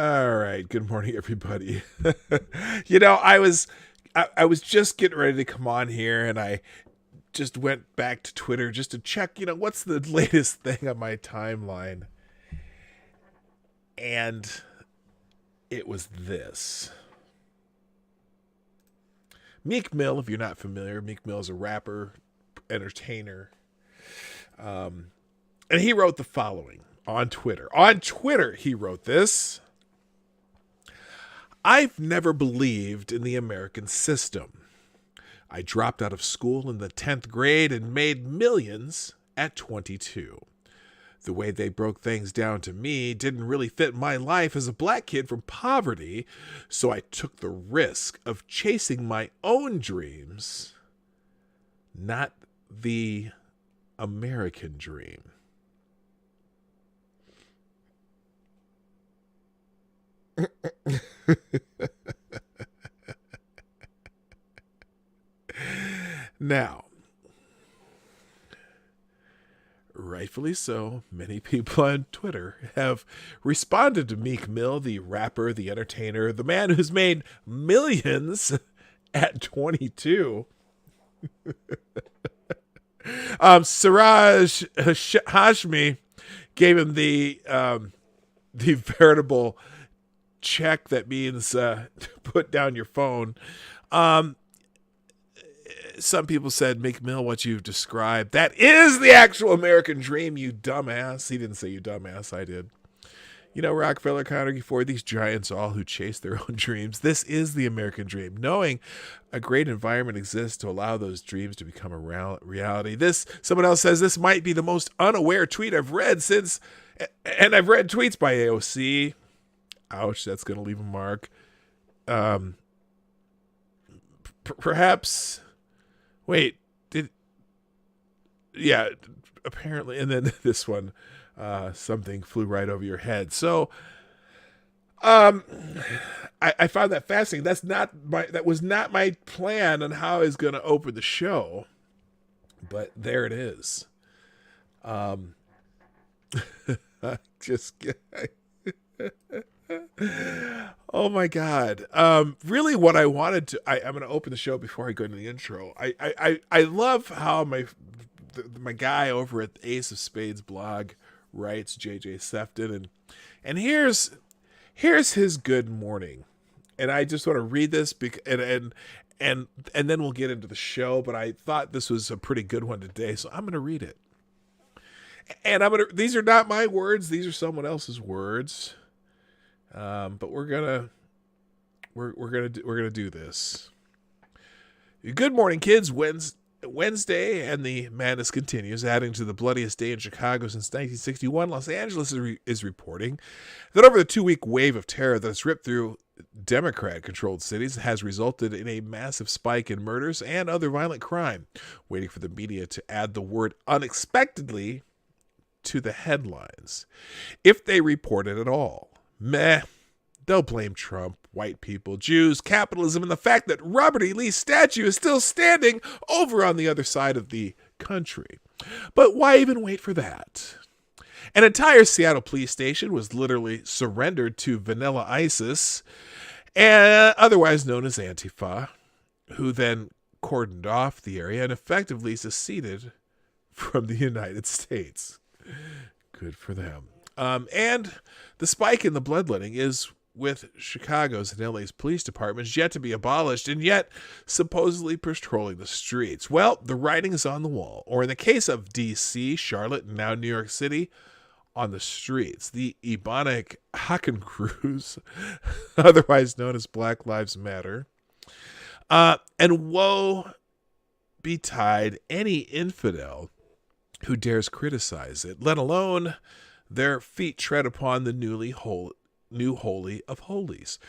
All right. Good morning, everybody. I was just getting ready to come on here, and I just went back to Twitter just to check, what's the latest thing on my timeline, and it was this. Meek Mill, if you're not familiar, Meek Mill is a rapper, entertainer, and he wrote the following on Twitter. On Twitter, he wrote this. I've never believed in the American system. I dropped out of school in the 10th grade and made millions at 22. The way they broke things down to me didn't really fit my life as a black kid from poverty, so I took the risk of chasing my own dreams, not the American dream. Now, rightfully so, many people on Twitter have responded to Meek Mill, the rapper, the entertainer, the man who's made millions at 22. Siraj Hashmi gave him the veritable check that means put down your phone. Some people said, Meek Mill, what you've described, that is the actual American dream, you dumbass. He didn't say you dumbass, I did. Rockefeller, Carnegie, Ford, these giants all who chase their own dreams. This is the American dream. Knowing a great environment exists to allow those dreams to become a reality. Someone else says, this might be the most unaware tweet I've read since, and I've read tweets by AOC. Ouch, that's going to leave a mark. Perhaps... Wait, apparently, and then this one, something flew right over your head. So, I found that fascinating. That was not my plan on how I was going to open the show, but there it is. Oh my God. Really what I wanted to, I'm going to open the show before I go into the intro. I love how my guy over at the Ace of Spades blog writes, JJ Sefton, and here's his good morning. And I just want to read this and then we'll get into the show, but I thought this was a pretty good one today, so I'm going to read it. And these are not my words, these are someone else's words. But we're gonna do this. Good morning, kids. Wednesday, and the madness continues. Adding to the bloodiest day in Chicago since 1961, Los Angeles is reporting that over the 2-week wave of terror that has ripped through Democrat-controlled cities has resulted in a massive spike in murders and other violent crime. Waiting for the media to add the word unexpectedly to the headlines, if they report it at all. Meh. They'll blame Trump, white people, Jews, capitalism, and the fact that Robert E. Lee's statue is still standing over on the other side of the country. But why even wait for that? An entire Seattle police station was literally surrendered to Vanilla ISIS, otherwise known as Antifa, who then cordoned off the area and effectively seceded from the United States. Good for them. And the spike in the bloodletting is with Chicago's and LA's police departments yet to be abolished and yet supposedly patrolling the streets. Well, the writing is on the wall, or in the case of D.C., Charlotte, and now New York City, on the streets. The Ebonic Hakenkreuz, otherwise known as Black Lives Matter, and woe betide any infidel who dares criticize it, let alone their feet tread upon the new holy of holies.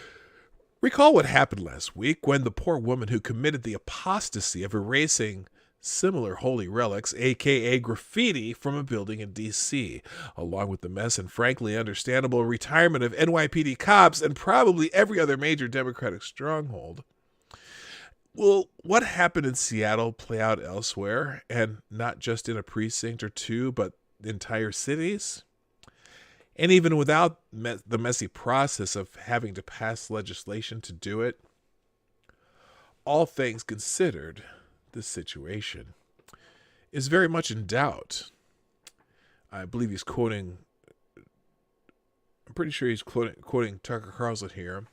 Recall what happened last week when the poor woman who committed the apostasy of erasing similar holy relics, aka graffiti, from a building in D.C., along with the mess and frankly understandable retirement of NYPD cops and probably every other major Democratic stronghold. Will what happened in Seattle play out elsewhere, and not just in a precinct or two, but entire cities? And even without the messy process of having to pass legislation to do it, all things considered, this situation is very much in doubt. I believe he's quoting, I'm pretty sure he's quoting Tucker Carlson here.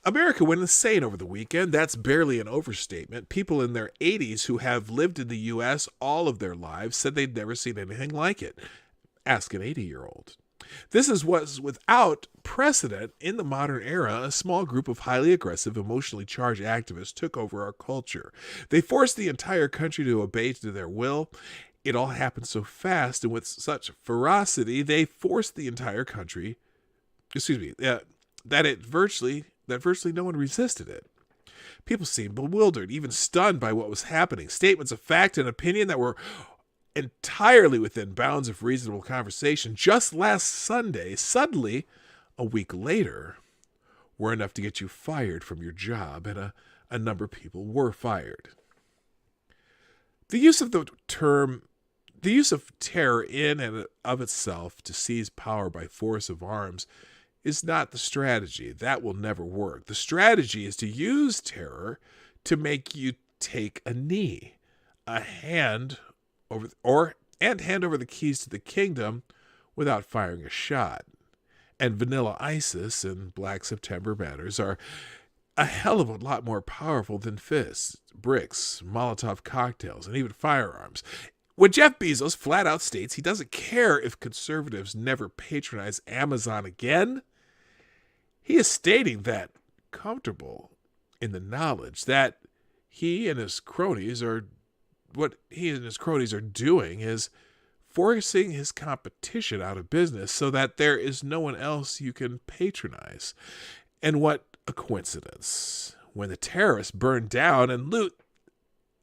America went insane over the weekend. That's barely an overstatement. People in their 80s who have lived in the U.S. all of their lives said they'd never seen anything like it. Ask an 80-year-old. This was without precedent in the modern era. A small group of highly aggressive, emotionally charged activists took over our culture. They forced the entire country to obey to their will. It all happened so fast and with such ferocity, they forced the entire country, that virtually no one resisted it. People seemed bewildered, even stunned by what was happening. Statements of fact and opinion that were entirely within bounds of reasonable conversation just last Sunday, suddenly, a week later, were enough to get you fired from your job, and a number of people were fired. The use of terror in and of itself to seize power by force of arms is not the strategy. That will never work. The strategy is to use terror to make you take a knee, hand over the keys to the kingdom without firing a shot. And vanilla ISIS and Black September banners are a hell of a lot more powerful than fists, bricks, Molotov cocktails, and even firearms. When Jeff Bezos flat out states he doesn't care if conservatives never patronize Amazon again, he is stating that, comfortable in the knowledge that he and his cronies are doing is forcing his competition out of business so that there is no one else you can patronize. And what a coincidence. When the terrorists burn down and loot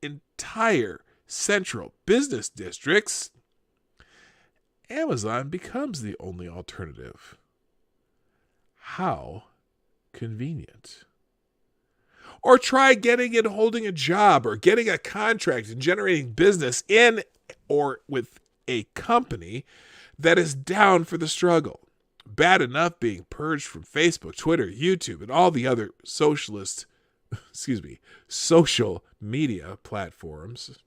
entire central business districts, Amazon becomes the only alternative. How convenient. Or try getting and holding a job or getting a contract and generating business in or with a company that is down for the struggle. Bad enough being purged from Facebook, Twitter, YouTube, and all the other social media platforms.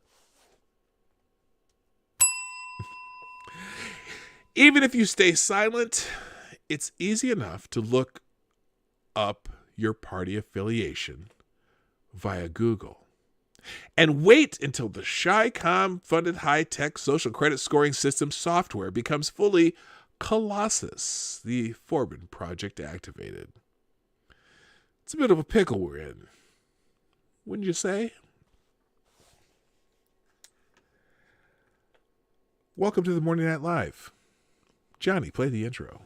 Even if you stay silent, it's easy enough to look up your party affiliation via Google and wait until the Chi-Com-funded high-tech social credit scoring system software becomes fully Colossus, the Forbin project activated. It's a bit of a pickle we're in, wouldn't you say? Welcome to the Morning Night Live. Johnny, play the intro.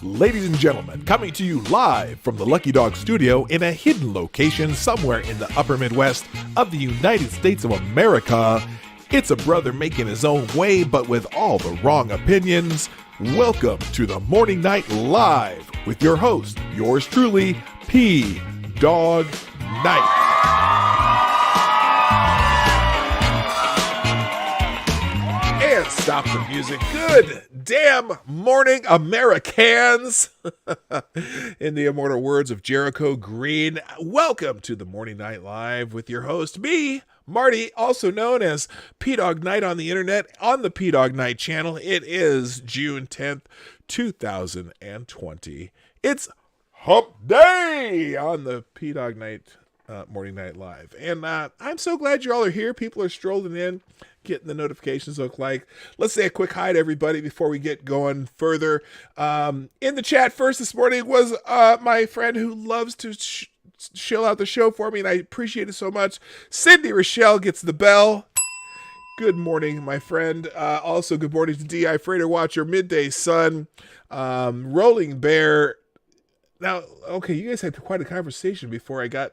Ladies and gentlemen, coming to you live from the Lucky Dog studio in a hidden location somewhere in the upper Midwest of the United States of America, it's a brother making his own way, but with all the wrong opinions. Welcome to the Morning Night Live with your host, yours truly, PDawg Knight. And stop the music. Good damn morning, Americans. In the immortal words of Jericho Green, welcome to the Morning Night Live with your host, me, Marty, also known as PDawg Knight on the internet, on the PDawg Knight channel. It is June 10th, 2020. It's Hump Day on the PDawg Knight Morning Night Live. And I'm so glad you all are here. People are strolling in, getting the notifications look like. Let's say a quick hi to everybody before we get going further. In the chat first this morning was my friend who loves to chill out the show for me, and I appreciate it so much. Cindy Rochelle gets the bell. Good morning, my friend. Also, good morning to D.I. Freighter Watcher, Midday Sun, Rolling Bear. Now, okay, you guys had quite a conversation before I got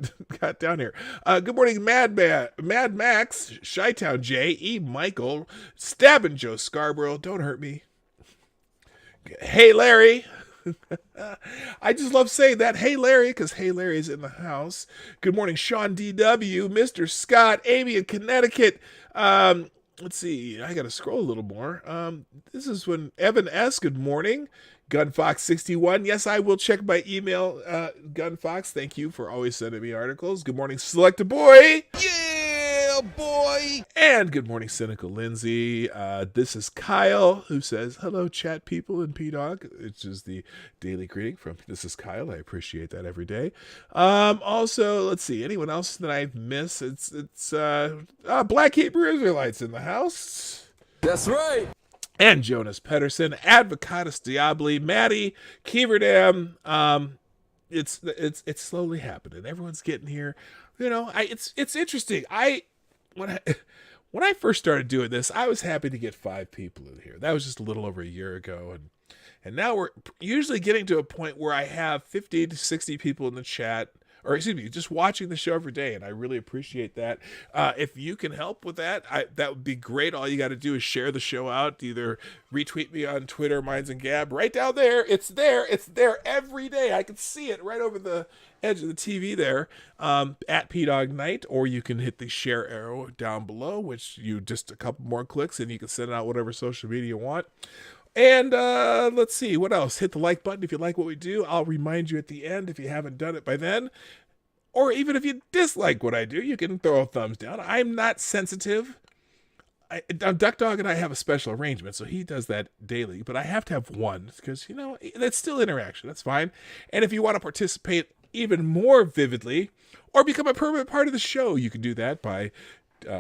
down here. Good morning, Mad Max, Chi-Town J, E. Michael, Stabbing Joe Scarborough, don't hurt me. Hey, Larry. I just love saying that. Hey, Larry, because Hey, Larry is in the house. Good morning, Sean D.W., Mr. Scott, Amy in Connecticut, let's see. I got to scroll a little more. This is when Evan S. Good morning. Gunfox61. Yes, I will check my email. Gunfox, thank you for always sending me articles. Good morning, Select a Boy. Yeah, boy. And good morning, Cynical Lindsay. This is Kyle, who says, hello, chat people in PDawg, which is the daily greeting from This is Kyle. I appreciate that every day. Also, let's see, anyone else that I've missed? It's Black Hebrew Israelites in the house. That's right. And Jonas Pedersen, Advocatus Diabli, Maddie, Keeverdam. It's slowly happening. Everyone's getting here. You know, it's interesting. When I first started doing this, I was happy to get 5 people in here. That was just a little over a year ago, and now we're usually getting to a point where I have 50 to 60 people in the chat, or excuse me, just watching the show every day, and I really appreciate that. If you can help with that, that would be great. All you got to do is share the show out. Either retweet me on Twitter, Minds and Gab, right down there. It's there every day. I can see it right over the edge of the TV there, at PDawg Night, or you can hit the share arrow down below, which you just a couple more clicks, and you can send out whatever social media you want. And let's see, what else? Hit the like button if you like what we do. I'll remind you at the end if you haven't done it by then. Or even if you dislike what I do, you can throw a thumbs down. I'm not sensitive. Duck Dog and I have a special arrangement, so he does that daily. But I have to have one because, you know, that's still interaction. That's fine. And if you want to participate even more vividly or become a permanent part of the show, you can do that by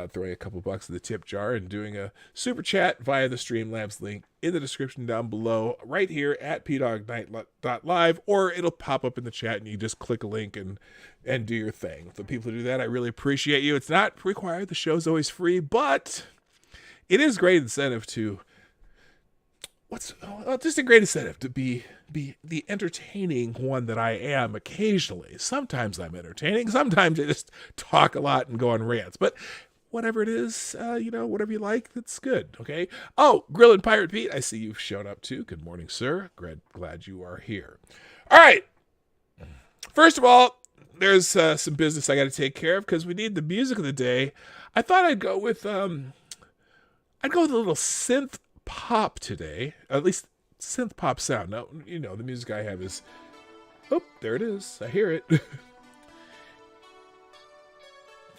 throwing a couple bucks in the tip jar and doing a super chat via the Streamlabs link in the description down below, right here at PDawgNight.live, or it'll pop up in the chat and you just click a link and do your thing. For people who do that, I really appreciate you. It's not required. The show's always free, but it is great incentive to just a great incentive to be the entertaining one that I am occasionally. Sometimes I'm entertaining. Sometimes I just talk a lot and go on rants. But whatever it is, whatever you like, that's good, okay? Oh, Grillin' Pirate Pete, I see you've shown up too. Good morning, sir. Glad you are here. All right. First of all, there's some business I got to take care of because we need the music of the day. I thought I'd go with a little synth pop today, at least synth pop sound. Now, you know, the music I have is, oh, there it is. I hear it.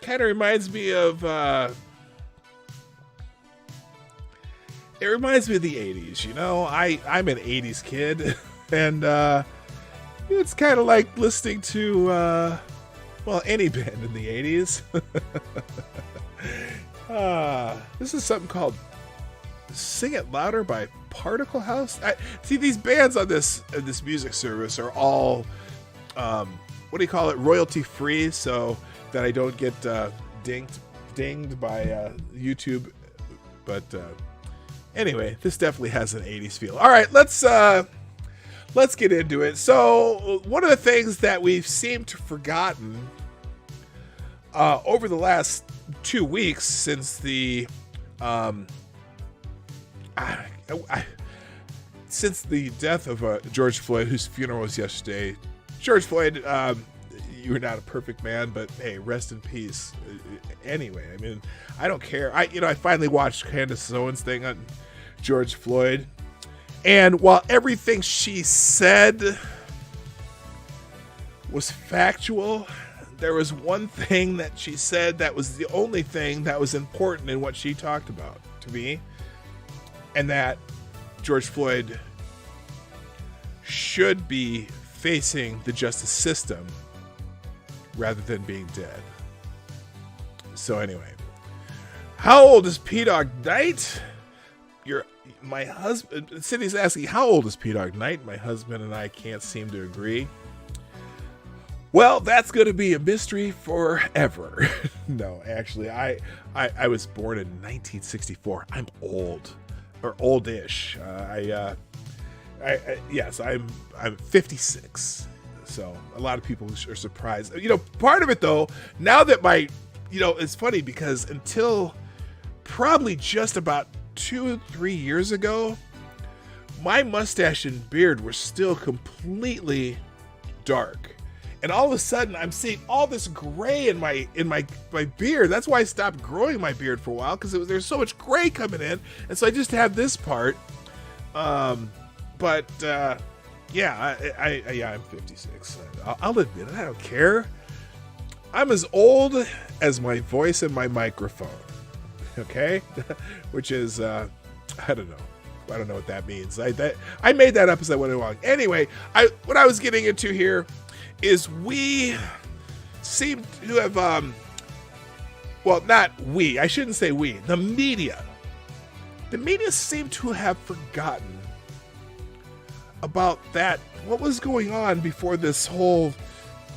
Kind of reminds me of, it reminds me of the 80s, you know? I'm an 80s kid, and it's kind of like listening to, any band in the 80s. This is something called Sing It Louder by Particle House. See, these bands on this music service are all, royalty free, so that I don't get dinged by YouTube. But anyway, this definitely has an 80s feel. All right, let's get into it. So one of the things that we've seemed to have forgotten over the last 2 weeks since the since the death of George Floyd, whose funeral was yesterday. George Floyd, you were not a perfect man, but hey, rest in peace. Anyway, I mean, I don't care. I finally watched Candace Owens' thing on George Floyd, and while everything she said was factual, there was one thing that she said that was the only thing that was important in what she talked about to me, and that George Floyd should be facing the justice system rather than being dead. So anyway, how old is PDawg Night? My husband, Cindy's asking, how old is PDawg Night? My husband and I can't seem to agree. Well, that's going to be a mystery forever. No, actually, I was born in 1964. I'm old, or oldish. Yes, I'm 56. So a lot of people are surprised. You know, part of it though, now that it's funny because until probably just about 2 or 3 years ago, my mustache and beard were still completely dark. And all of a sudden, I'm seeing all this gray in my beard. That's why I stopped growing my beard for a while, because there's so much gray coming in, and so I just have this part. Yeah, I'm 56. I'll admit it. I don't care. I'm as old as my voice and my microphone. Okay, which is I don't know. I don't know what that means. I made that up as I went along. Anyway, what I was getting into here is we seem to have well, not we. I shouldn't say we. The media. The media seem to have forgotten about that, what was going on before this whole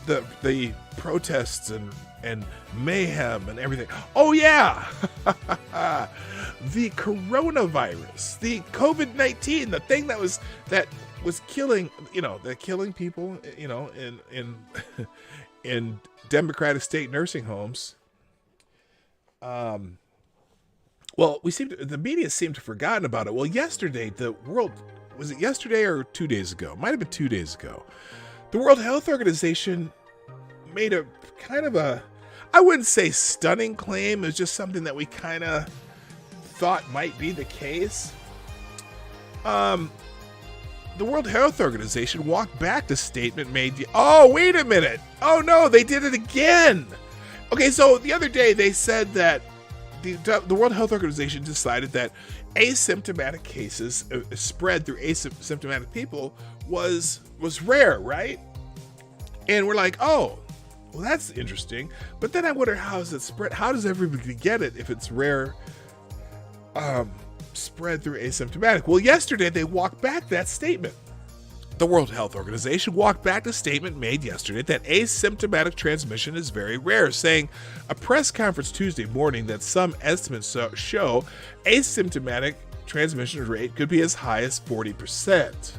the protests and mayhem and everything. Oh yeah. The coronavirus, the COVID-19, the thing that was killing, killing people, in Democratic state nursing homes. Well, the media seemed to have forgotten about it. Well, yesterday, was it yesterday or 2 days ago? Might have been 2 days ago. The World Health Organization made a kind of I wouldn't say stunning claim. It was just something that we kind of thought might be the case. The World Health Organization walked back the statement made. Oh, wait a minute. Oh no, they did it again. Okay, so the other day they said that the World Health Organization decided that asymptomatic cases spread through asymptomatic people was rare, right? And we're like, oh, well, that's interesting. But then I wonder, how is it spread? How does everybody get it if it's rare, spread through asymptomatic? Well, yesterday they walked back that statement. The World Health Organization walked back the statement made yesterday that asymptomatic transmission is very rare, saying a press conference Tuesday morning that some estimates show asymptomatic transmission rate could be as high as 40%.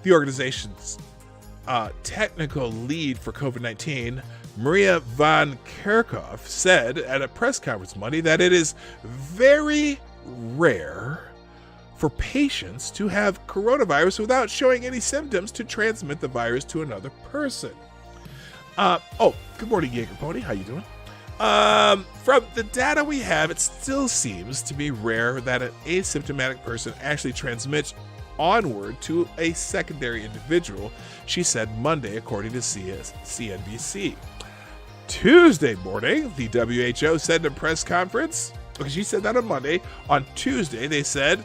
The organization's technical lead for COVID-19, Maria van Kerkhoff, said at a press conference Monday that it is very rare for patients to have coronavirus without showing any symptoms to transmit the virus to another person. Good morning, Jaeger Pony. How you doing? From the data we have, it still seems to be rare that an asymptomatic person actually transmits onward to a secondary individual, she said Monday, according to CNBC. Tuesday morning, the WHO said in a press conference, she said that on Monday. On Tuesday, they said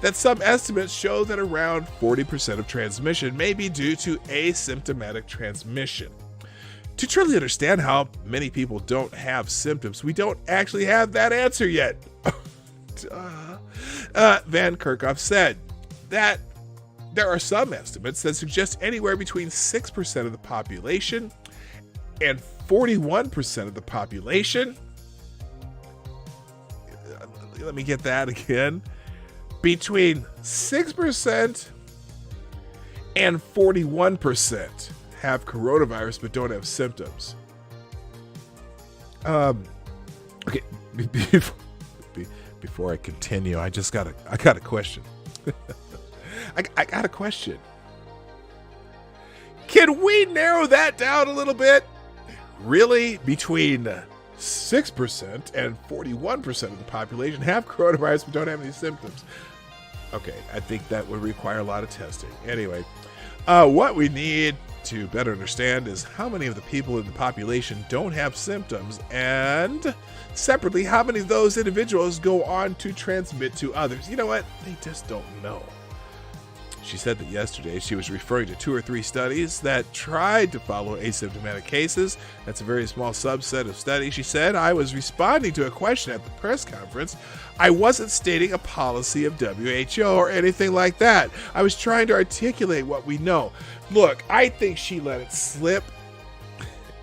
that some estimates show that around 40% of transmission may be due to asymptomatic transmission. To truly understand how many people don't have symptoms, we don't actually have that answer yet. Van Kerkhoff said that there are some estimates that suggest anywhere between 6% of the population and 41% of the population. Let me get that again. Between 6% and 41% have coronavirus but don't have symptoms. Okay, before I continue, I got a question. I got a question. Can we narrow that down a little bit? Really? Between 6% and 41% of the population have coronavirus but don't have any symptoms. Okay, I think that would require a lot of testing. Anyway, what we need to better understand is how many of the people in the population don't have symptoms, and separately, how many of those individuals go on to transmit to others. You know what? They just don't know. She said that yesterday she was referring to 2 or 3 studies that tried to follow asymptomatic cases. That's a very small subset of studies. She said, I was responding to a question at the press conference. I wasn't stating a policy of WHO or anything like that. I was trying to articulate what we know. Look, I think she let it slip.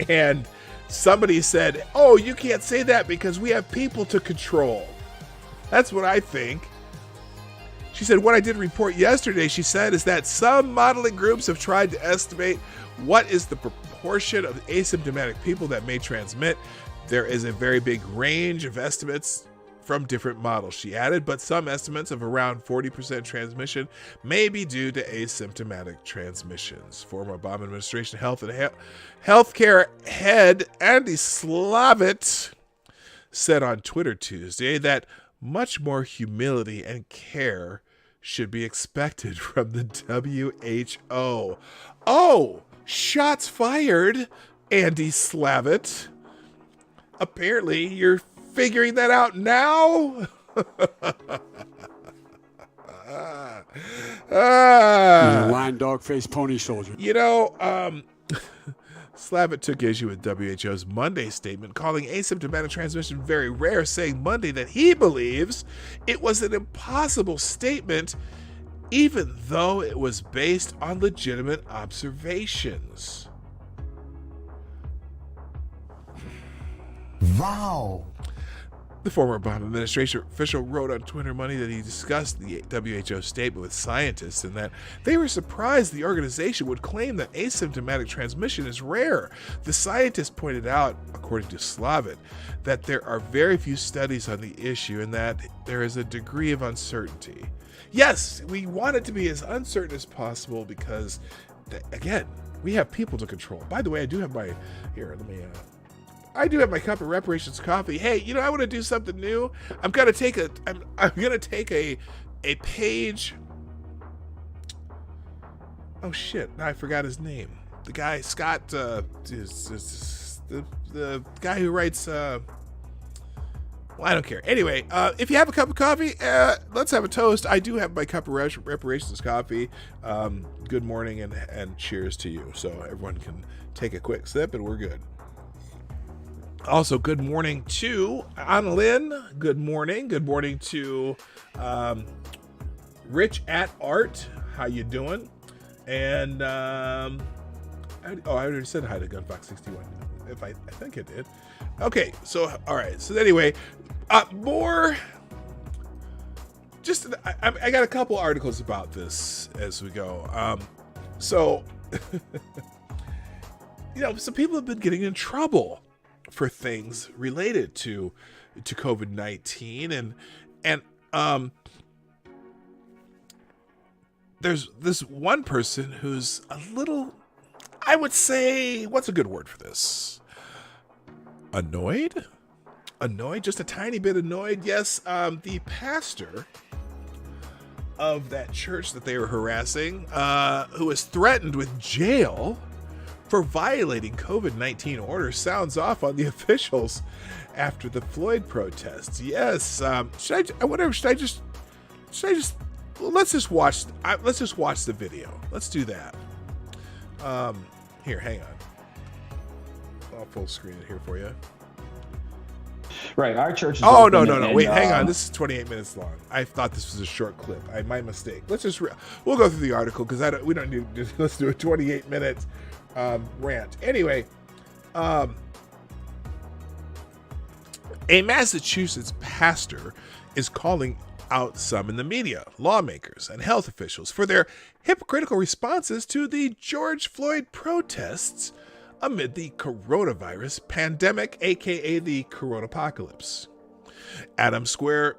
And somebody said, oh, you can't say that because we have people to control. That's what I think. She said, what I did report yesterday, she said, is that some modeling groups have tried to estimate what is the proportion of asymptomatic people that may transmit. There is a very big range of estimates from different models, she added, but some estimates of around 40% transmission may be due to asymptomatic transmissions. Former Obama administration healthcare head Andy Slavitt said on Twitter Tuesday that much more humility and care should be expected from the WHO. Oh, shots fired, Andy Slavitt. Apparently, you're figuring that out now? Lion dog face pony soldier. You know, Slavitt took issue with WHO's Monday statement, calling asymptomatic transmission very rare, saying Monday that he believes it was an impossible statement, even though it was based on legitimate observations. Wow. The former Obama administration official wrote on Twitter Monday that he discussed the WHO statement with scientists and that they were surprised the organization would claim that asymptomatic transmission is rare. The scientist pointed out, according to Slavitt, that there are very few studies on the issue and that there is a degree of uncertainty. Yes, we want it to be as uncertain as possible because, again, we have people to control. By the way, I do have my, I do have my cup of reparations coffee. Hey, you know, I want to do something new. I'm gonna take a page. Oh shit! Now I forgot his name. The guy Scott, the guy who writes. Well, I don't care. Anyway, if you have a cup of coffee, let's have a toast. I do have my cup of reparations coffee. Good morning and cheers to you. So everyone can take a quick sip and we're good. Also, good morning to Annalyn. Good morning. Good morning to Rich at Art. How you doing? And I already said hi to Gunfox61. I think I did. Okay, so all right. So anyway, more. Just I got a couple articles about this as we go. So you know, some people have been getting in trouble for things related to COVID-19 and there's this one person who's a little, I would say, what's a good word for this? Annoyed, just a tiny bit annoyed. Yes, the pastor of that church that they were harassing, who was threatened with jail for violating COVID-19 orders, sounds off on the officials after the Floyd protests. Yes, let's just watch the video. Let's do that. Here, hang on. I'll full screen it here for you. Right, our church is no. Wait, hang on. This is 28 minutes long. I thought this was a short clip. My mistake. Let's just we'll go through the article because we don't need to let's do a 28-minute rant. Anyway, a Massachusetts pastor is calling out some in the media, lawmakers, and health officials for their hypocritical responses to the George Floyd protests amid the coronavirus pandemic, aka the coronapocalypse. Adams Square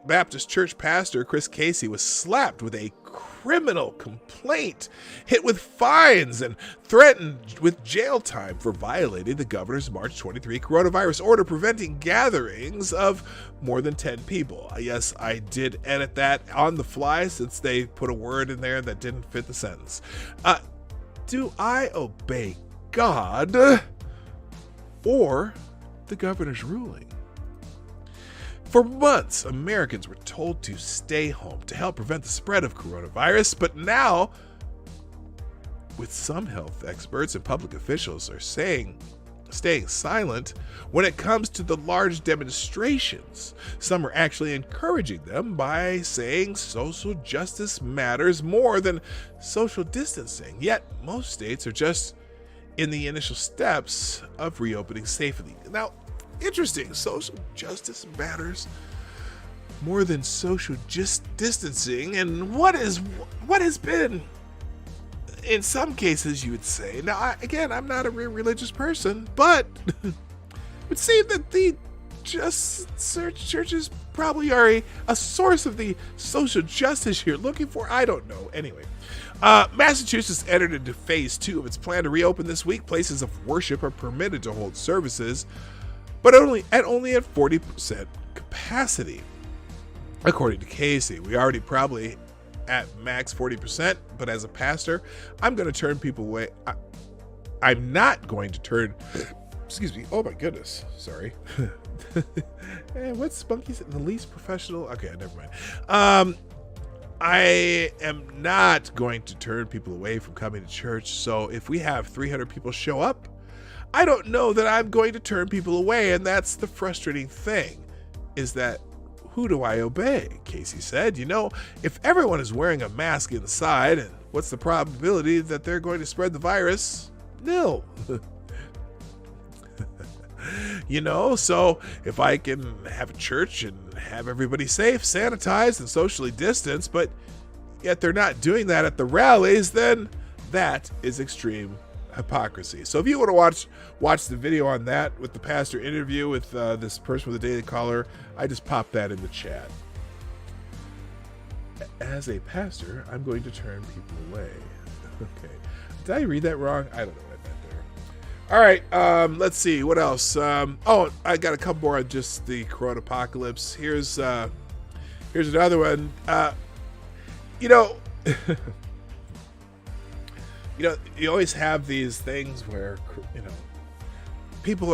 Baptist Church pastor Chris Casey was slapped with a criminal complaint, hit with fines, and threatened with jail time for violating the governor's March 23 coronavirus order preventing gatherings of more than 10 people. Yes, I did edit that on the fly since they put a word in there that didn't fit the sentence. Do I obey God or the governor's ruling? For months, Americans were told to stay home to help prevent the spread of coronavirus, but now, with some health experts and public officials are staying silent when it comes to the large demonstrations. Some are actually encouraging them by saying social justice matters more than social distancing. Yet, most states are just in the initial steps of reopening safely. Now, interesting, social justice matters more than social distancing, and what has been, in some cases, you would say. Now, I'm not a real religious person, but it would seem that the churches probably are a source of the social justice you're looking for. I don't know. Anyway, Massachusetts entered into phase 2 of its plan to reopen this week. Places of worship are permitted to hold services, but only at 40% capacity. According to Casey, we already probably at max 40%, but as a pastor, I'm going to turn people away. I'm not going to turn, excuse me, oh my goodness, sorry. What's Spunky said? The least professional? Okay, never mind. I am not going to turn people away from coming to church, so if we have 300 people show up, I don't know that I'm going to turn people away, and that's the frustrating thing, is that who do I obey? Casey said, if everyone is wearing a mask inside, and what's the probability that they're going to spread the virus? Nil. So if I can have a church and have everybody safe, sanitized, and socially distanced, but yet they're not doing that at the rallies, then that is extreme hypocrisy. So if you want to watch the video on that with the pastor interview with this person with the Daily Caller, I just popped that in the chat. As a pastor, I'm going to turn people away. Okay. Did I read that wrong? I don't know what I meant there. All right. Let's see. What else? I got a couple more on just the Corona apocalypse. Here's another one. You always have these things where,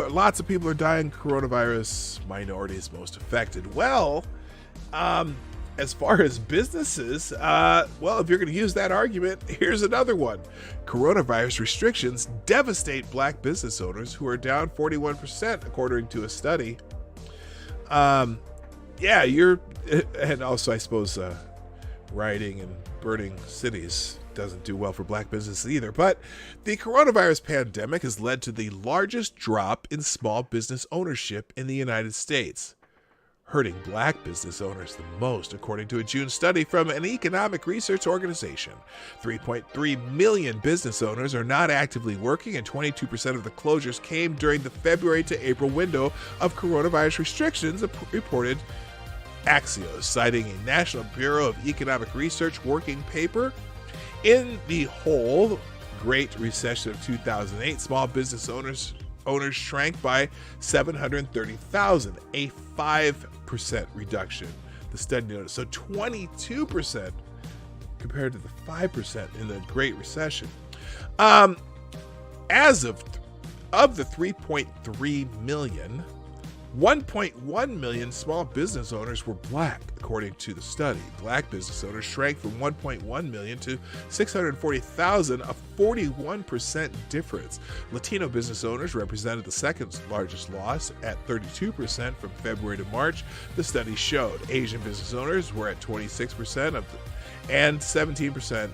lots of people are dying coronavirus, minorities most affected. Well, as far as businesses, if you're going to use that argument, here's another one. Coronavirus restrictions devastate black business owners who are down 41%, according to a study. And also, I suppose, rioting and burning cities doesn't do well for black business either. But the coronavirus pandemic has led to the largest drop in small business ownership in the United States, hurting black business owners the most, according to a June study from an economic research organization. 3.3 million business owners are not actively working, and 22% of the closures came during the February to April window of coronavirus restrictions, reported Axios, citing a National Bureau of Economic Research working paper. In the whole Great Recession of 2008, small business owners shrank by 730,000, a 5% reduction, the study noted. So 22% compared to the 5% in the Great Recession. As of the 3.3 million, 1.1 million small business owners were black, according to the study. Black business owners shrank from 1.1 million to 640,000, a 41% difference. Latino business owners represented the second largest loss at 32% from February to March, the study showed. Asian business owners were at 26% and 17%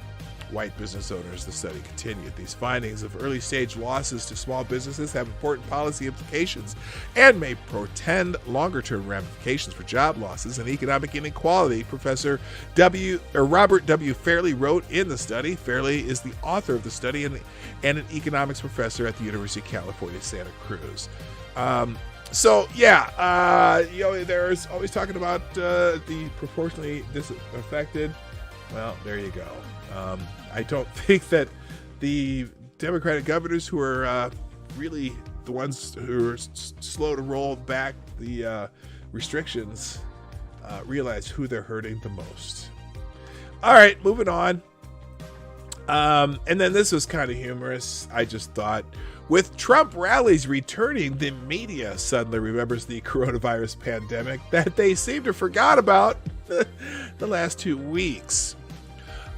white business owners, the study continued. These findings of early-stage losses to small businesses have important policy implications and may portend longer-term ramifications for job losses and economic inequality, Professor Robert W. Farley wrote in the study. Farley is the author of the study and an economics professor at the University of California, Santa Cruz. There's always talking about the proportionally disaffected. Well, there you go. I don't think that the Democratic governors who are really the ones who are slow to roll back the restrictions realize who they're hurting the most. All right, moving on. And then this was kind of humorous. I just thought, with Trump rallies returning, the media suddenly remembers the coronavirus pandemic that they seem to forgot about the last 2 weeks.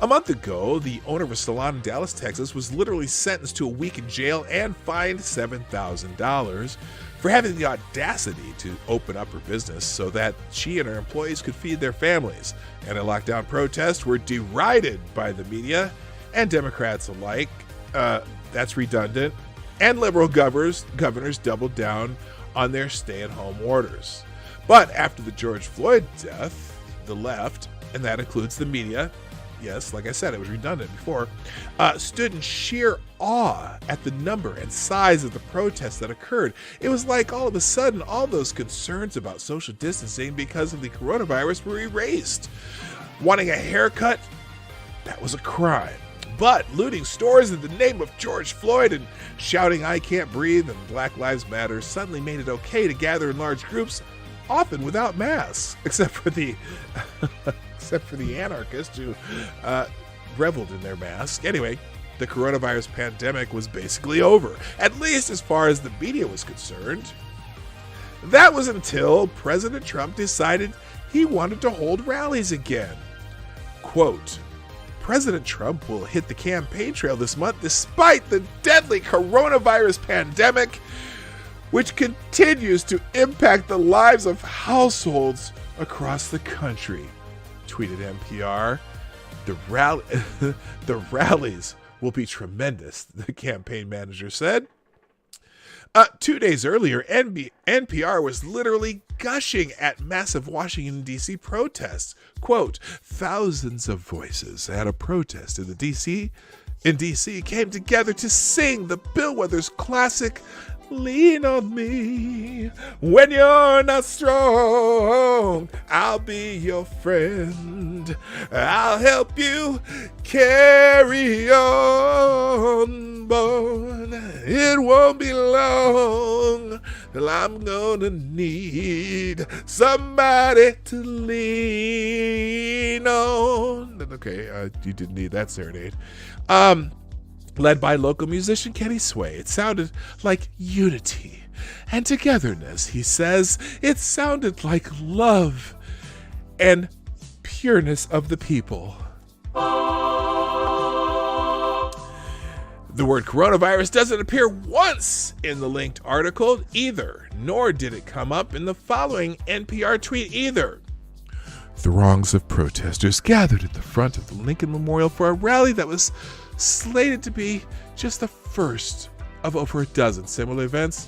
A month ago, the owner of a salon in Dallas, Texas, was literally sentenced to a week in jail and fined $7,000 for having the audacity to open up her business so that she and her employees could feed their families. Anti-lockdown protests were derided by the media and Democrats alike. That's redundant. And liberal governors doubled down on their stay-at-home orders. But after the George Floyd death, the left, and that includes the media, yes, like I said, it was redundant before, stood in sheer awe at the number and size of the protests that occurred. It was like all of a sudden, all those concerns about social distancing because of the coronavirus were erased. Wanting a haircut? That was a crime. But looting stores in the name of George Floyd and shouting "I can't breathe" and "Black Lives Matter" suddenly made it okay to gather in large groups, often without masks, except for the anarchists who reveled in their masks. Anyway, the coronavirus pandemic was basically over, at least as far as the media was concerned. That was until President Trump decided he wanted to hold rallies again. Quote, President Trump will hit the campaign trail this month despite the deadly coronavirus pandemic, which continues to impact the lives of households across the country, tweeted NPR. The rallies will be tremendous, the campaign manager said. 2 days earlier, NPR was literally gushing at massive Washington, D.C. protests. Quote, thousands of voices at a protest in D.C. came together to sing the Billwethers classic, Lean on Me. When you're not strong, I'll be your friend. I'll help you carry on, but it won't be long till I'm gonna need somebody to lean on. Okay, you didn't need that serenade. Led by local musician Kenny Sway, it sounded like unity and togetherness, he says. It sounded like love and pureness of the people. The word coronavirus doesn't appear once in the linked article either, nor did it come up in the following NPR tweet either. Throngs of protesters gathered at the front of the Lincoln Memorial for a rally that was slated to be just the first of over a dozen similar events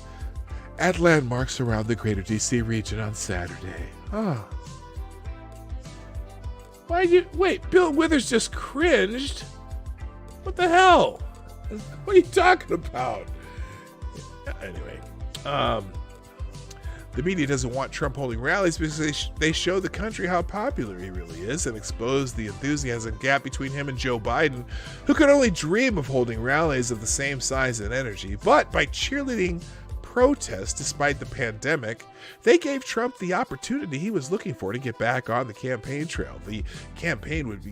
at landmarks around the greater D.C. region on Saturday. Oh. Wait, Bill Withers just cringed? What the hell? What are you talking about? Anyway, the media doesn't want Trump holding rallies because they show the country how popular he really is and expose the enthusiasm gap between him and Joe Biden, who could only dream of holding rallies of the same size and energy. But by cheerleading protests despite the pandemic, they gave Trump the opportunity he was looking for to get back on the campaign trail. The campaign would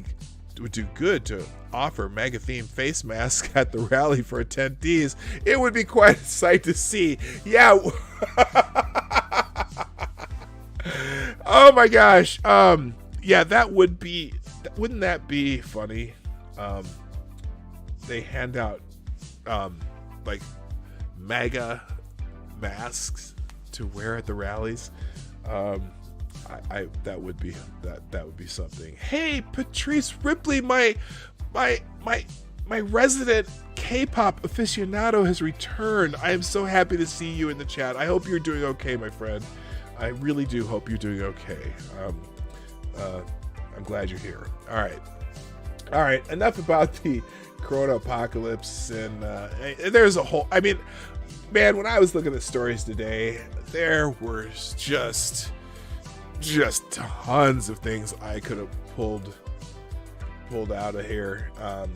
do good to offer MAGA-themed face masks at the rally for attendees. It would be quite a sight to see. Yeah. Oh my gosh. Yeah, that would be, wouldn't that be funny? They hand out like MAGA masks to wear at the rallies. That would be something. Hey, Patrice Ripley, my resident K-pop aficionado has returned. I am so happy to see you in the chat. I hope you're doing okay, my friend. I really do hope you're doing okay. I'm glad you're here. All right. Enough about the Corona apocalypse. And there's a whole. I mean, man, when I was looking at stories today, there were just tons of things I could have pulled out of here. I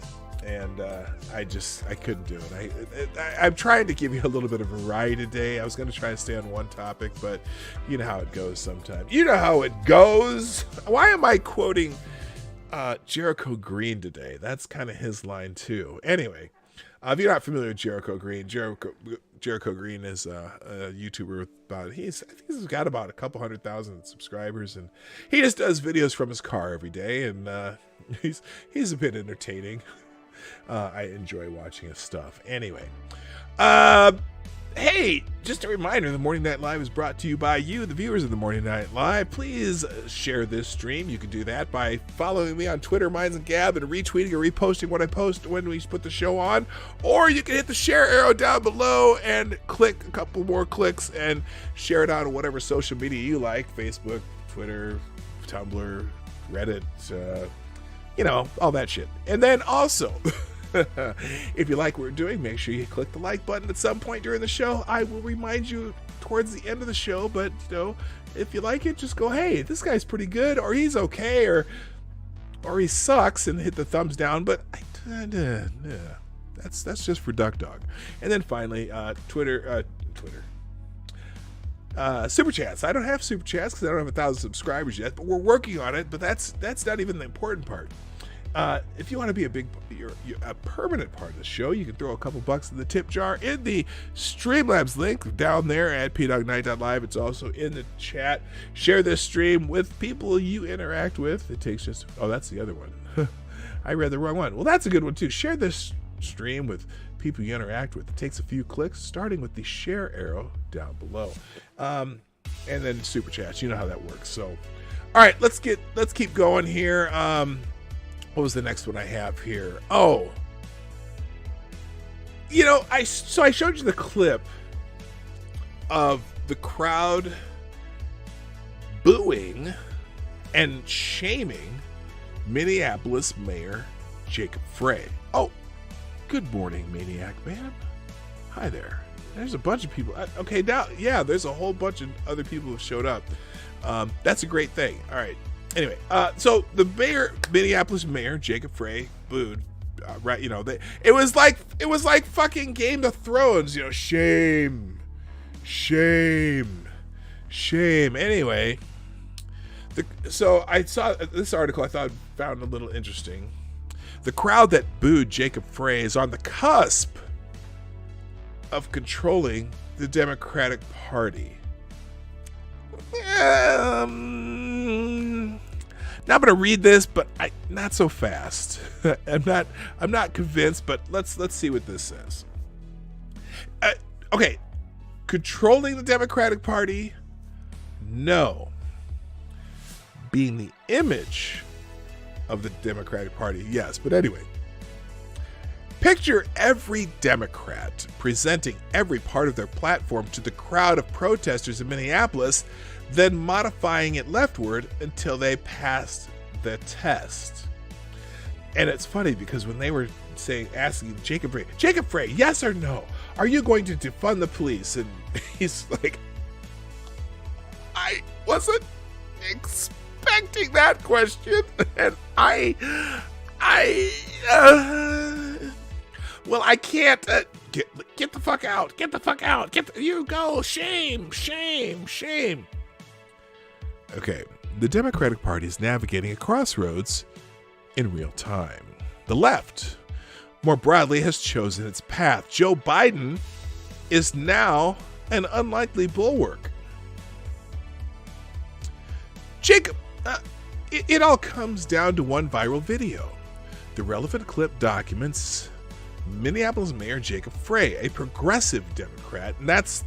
couldn't do it. I'm trying to give you a little bit of variety today. I was going to try and stay on one topic, but you know how it goes sometimes. You know how it goes. Why am I quoting Jericho Green today? That's kind of his line too. Anyway, if you're not familiar with Jericho Green, Jericho Green is a YouTuber with I think he's got about a couple 100,000 subscribers, and he just does videos from his car every day, and he's a bit entertaining. I enjoy watching his stuff. Anyway, hey, just a reminder, the Morning Night Live is brought to you by you, the viewers of the Morning Night Live. Please share this stream. You can do that by following me on Twitter, Minds and Gab, and retweeting or reposting what I post when we put the show on. Or you can hit the share arrow down below and click a couple more clicks and share it out on whatever social media you like. Facebook, Twitter, Tumblr, Reddit, You know, all that shit. And then also, if you like what we're doing, make sure you click the like button at some point during the show. I will remind you towards the end of the show, but, you know, if you like it, just go, hey, this guy's pretty good, or he's okay, or he sucks, and hit the thumbs down. But that's just for PDawg. And then finally, Twitter. Super chats. I don't have super chats because I don't have 1,000 subscribers yet, but we're working on it. But that's not even the important part. If you want to be you're a permanent part of the show, you can throw a couple bucks in the tip jar in the Streamlabs link down there at PDawgNight.live. It's also in the chat. Share this stream with people you interact with. It takes just... Oh, that's the other one. I read the wrong one. Well, that's a good one too. Share this stream with people you interact with. It takes a few clicks, starting with the share arrow down below. And then super chats. You know how that works. So, all right, let's keep going here. What was the next one I have here? Oh, you know, I showed you the clip of the crowd booing and shaming Minneapolis Mayor Jacob Frey. Oh, good morning, Maniac Man. Hi there. There's a bunch of people. Okay, now, yeah, there's a whole bunch of other people who have showed up. That's a great thing. All right. Anyway, so the Minneapolis Mayor Jacob Frey booed. Right, you know, it was like fucking Game of Thrones. You know, shame. Anyway, so I saw this article. I thought found a little interesting. The crowd that booed Jacob Frey is on the cusp of controlling the Democratic Party. Now I'm going to read this, but not so fast. I'm not convinced, but let's see what this says. Okay, controlling the Democratic Party? No. Being the image of the Democratic Party? Yes, but anyway. Picture every Democrat presenting every part of their platform to the crowd of protesters in Minneapolis, then modifying it leftward until they passed the test. And it's funny because when they were asking Jacob Frey, yes or no, are you going to defund the police? And he's like, I wasn't expecting that question, and well, I can't. Get the fuck out. Get the fuck out. You go. Shame. Okay, the Democratic Party is navigating a crossroads in real time. The left, more broadly, has chosen its path. Joe Biden is now an unlikely bulwark. Jacob, it all comes down to one viral video. The relevant clip documents Minneapolis Mayor Jacob Frey, a progressive Democrat, and that's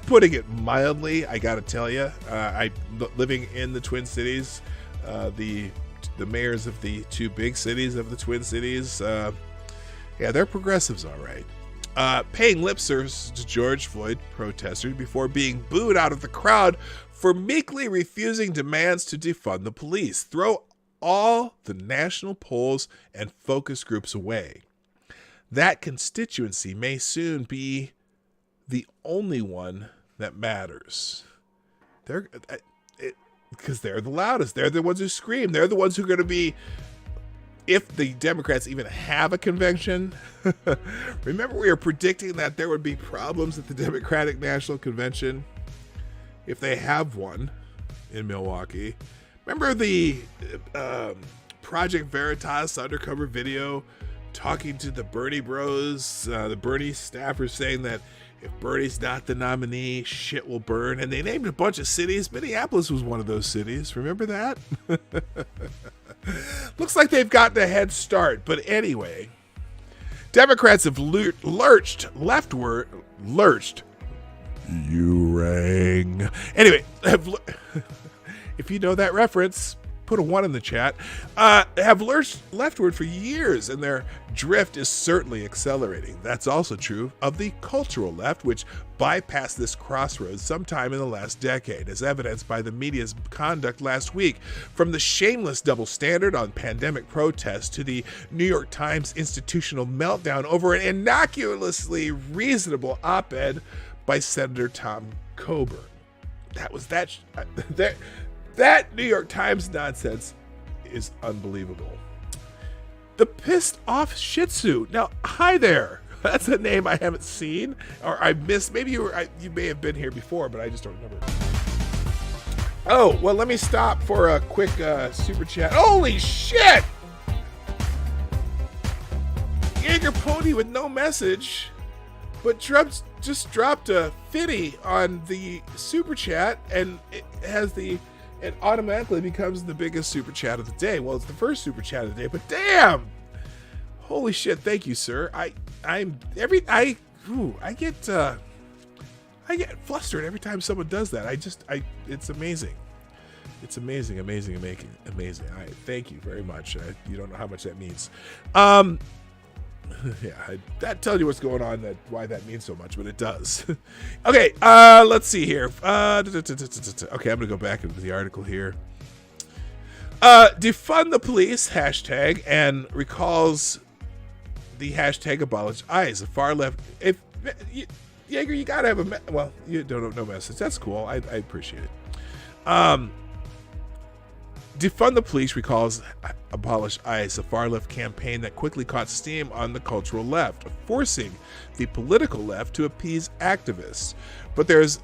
putting it mildly. I gotta tell you, living in the Twin Cities, the mayors of the two big cities of the Twin Cities, yeah, they're progressives, all right. Paying lip service to George Floyd protesters before being booed out of the crowd for meekly refusing demands to defund the police. Throw all the national polls and focus groups away. That constituency may soon be the only one that matters. Because they're the loudest. They're the ones who scream. They're the ones who are going to be, if the Democrats even have a convention. Remember, we were predicting that there would be problems at the Democratic National Convention if they have one in Milwaukee. Remember the Project Veritas undercover video talking to the Bernie bros, the Bernie staffers, saying that if Bernie's not the nominee, shit will burn. And they named a bunch of cities. Minneapolis was one of those cities. Remember that? Looks like they've gotten a head start. But anyway, Democrats have lurched leftward. Lurched. You rang. Anyway, if you know that reference, put a 1 in the chat, have lurched leftward for years, and their drift is certainly accelerating. That's also true of the cultural left, which bypassed this crossroads sometime in the last decade, as evidenced by the media's conduct last week. From the shameless double standard on pandemic protests to the New York Times institutional meltdown over an innocuously reasonable op-ed by Senator Tom Coburn. That New York Times nonsense is unbelievable. The Pissed Off Shih Tzu. Now, hi there. That's a name I haven't seen, or I missed. Maybe you may have been here before, but I just don't remember. Oh, well, let me stop for a quick super chat. Holy shit! Jaeger Pony with no message, but just dropped a 50 on the super chat, and it automatically becomes the biggest super chat of the day. Well, it's the first super chat of the day, but damn! Holy shit! Thank you, sir. I get flustered every time someone does that. It's amazing. It's amazing. I thank you very much. You don't know how much that means. Yeah, that tells you what's going on, why that means so much, but it does. Okay, let's see here. Okay, I'm gonna go back into the article here. Defund the police hashtag and recalls the hashtag abolish ICE. The far left. If Jaeger, you gotta have well, you don't have no message. That's cool. I appreciate it. Defund the police recalls abolish ICE, a far left campaign that quickly caught steam on the cultural left, forcing the political left to appease activists. But there's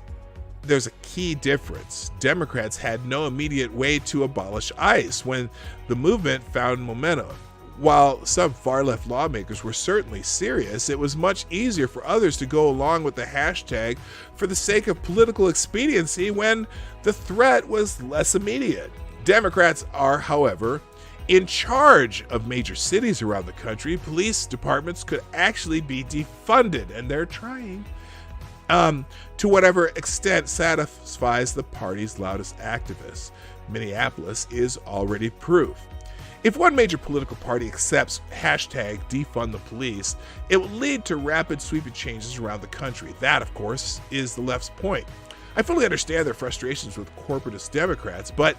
a key difference. Democrats had no immediate way to abolish ICE when the movement found momentum. While some far-left lawmakers were certainly serious, it was much easier for others to go along with the hashtag for the sake of political expediency when the threat was less immediate. Democrats are, however, in charge of major cities around the country. Police departments could actually be defunded, and they're trying, to whatever extent satisfies the party's loudest activists. Minneapolis is already proof. If one major political party accepts hashtag defund the police, it will lead to rapid sweeping changes around the country. That, of course, is the left's point. I fully understand their frustrations with corporatist Democrats, but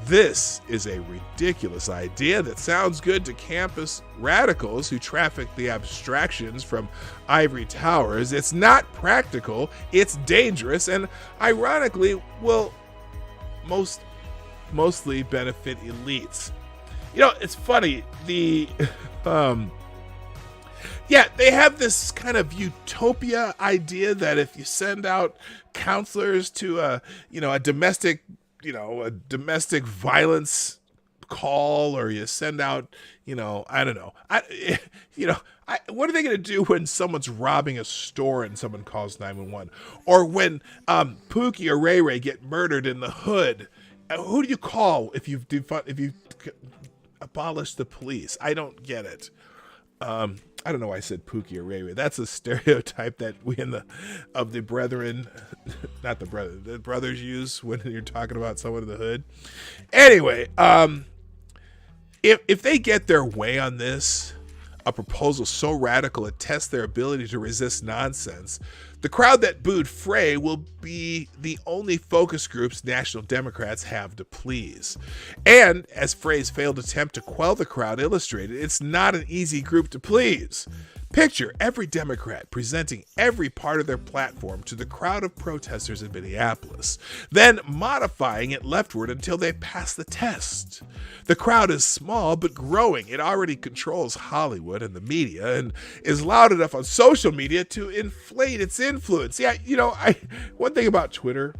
this is a ridiculous idea that sounds good to campus radicals who traffic the abstractions from ivory towers. It's not practical, it's dangerous, and ironically will mostly benefit elites. You know, it's funny, they have this kind of utopia idea that if you send out counselors to a domestic violence call, or you send out, I don't know. What are they going to do when someone's robbing a store and someone calls 911? Or when Pookie or Ray Ray get murdered in the hood? Who do you call if you abolish the police? I don't get it. I don't know why I said Pookie or Ray Ray. That's a stereotype that we the brothers use when you're talking about someone in the hood. Anyway, if they get their way on this, a proposal so radical it tests their ability to resist nonsense, the crowd that booed Frey will be the only focus groups National Democrats have to please. And as Frey's failed attempt to quell the crowd illustrated, it's not an easy group to please. Picture every Democrat presenting every part of their platform to the crowd of protesters in Minneapolis, then modifying it leftward until they pass the test. The crowd is small but growing. It already controls Hollywood and the media and is loud enough on social media to inflate its influence. Yeah, one thing about Twitter,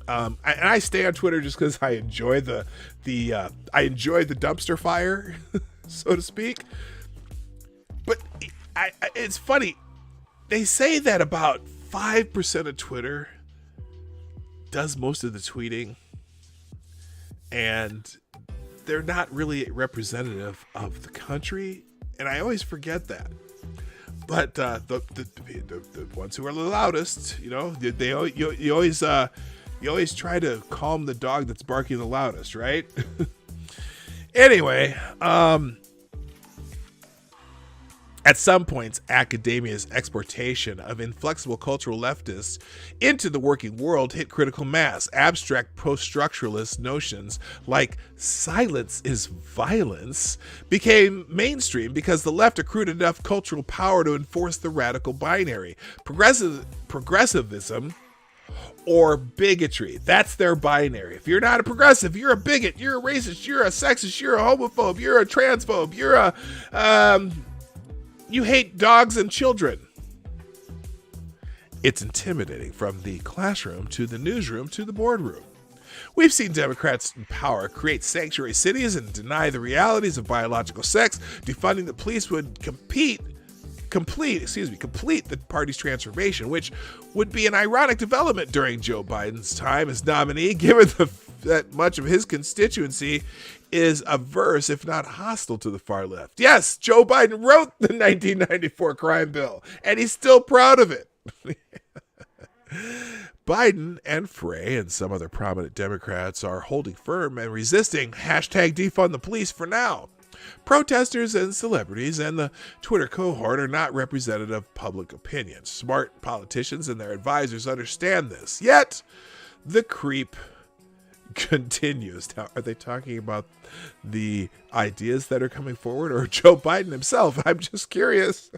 and I stay on Twitter just because I enjoy the dumpster fire, so to speak. But it's funny. They say that about 5% of Twitter does most of the tweeting, and they're not really representative of the country, and I always forget that. But the ones who are the loudest, you always You always try to calm the dog that's barking the loudest, right? Anyway, at some points, academia's exportation of inflexible cultural leftists into the working world hit critical mass. Abstract post-structuralist notions like silence is violence became mainstream because the left accrued enough cultural power to enforce the radical binary. Progressivism or bigotry. That's their binary. If you're not a progressive, you're a bigot, you're a racist, you're a sexist, you're a homophobe, you're a transphobe, you're a... you hate dogs and children. It's intimidating from the classroom to the newsroom to the boardroom. We've seen Democrats in power create sanctuary cities and deny the realities of biological sex. Defunding the police would complete the party's transformation, which would be an ironic development during Joe Biden's time as nominee, given that much of his constituency is averse, if not hostile, to the far left. Yes, Joe Biden wrote the 1994 crime bill, and he's still proud of it. Biden and Frey and some other prominent Democrats are holding firm and resisting hashtag defund the police for now. Protesters and celebrities and the Twitter cohort are not representative of public opinion. Smart politicians and their advisors understand this. Yet, the creep continues. Now, are they talking about the ideas that are coming forward or Joe Biden himself? I'm just curious.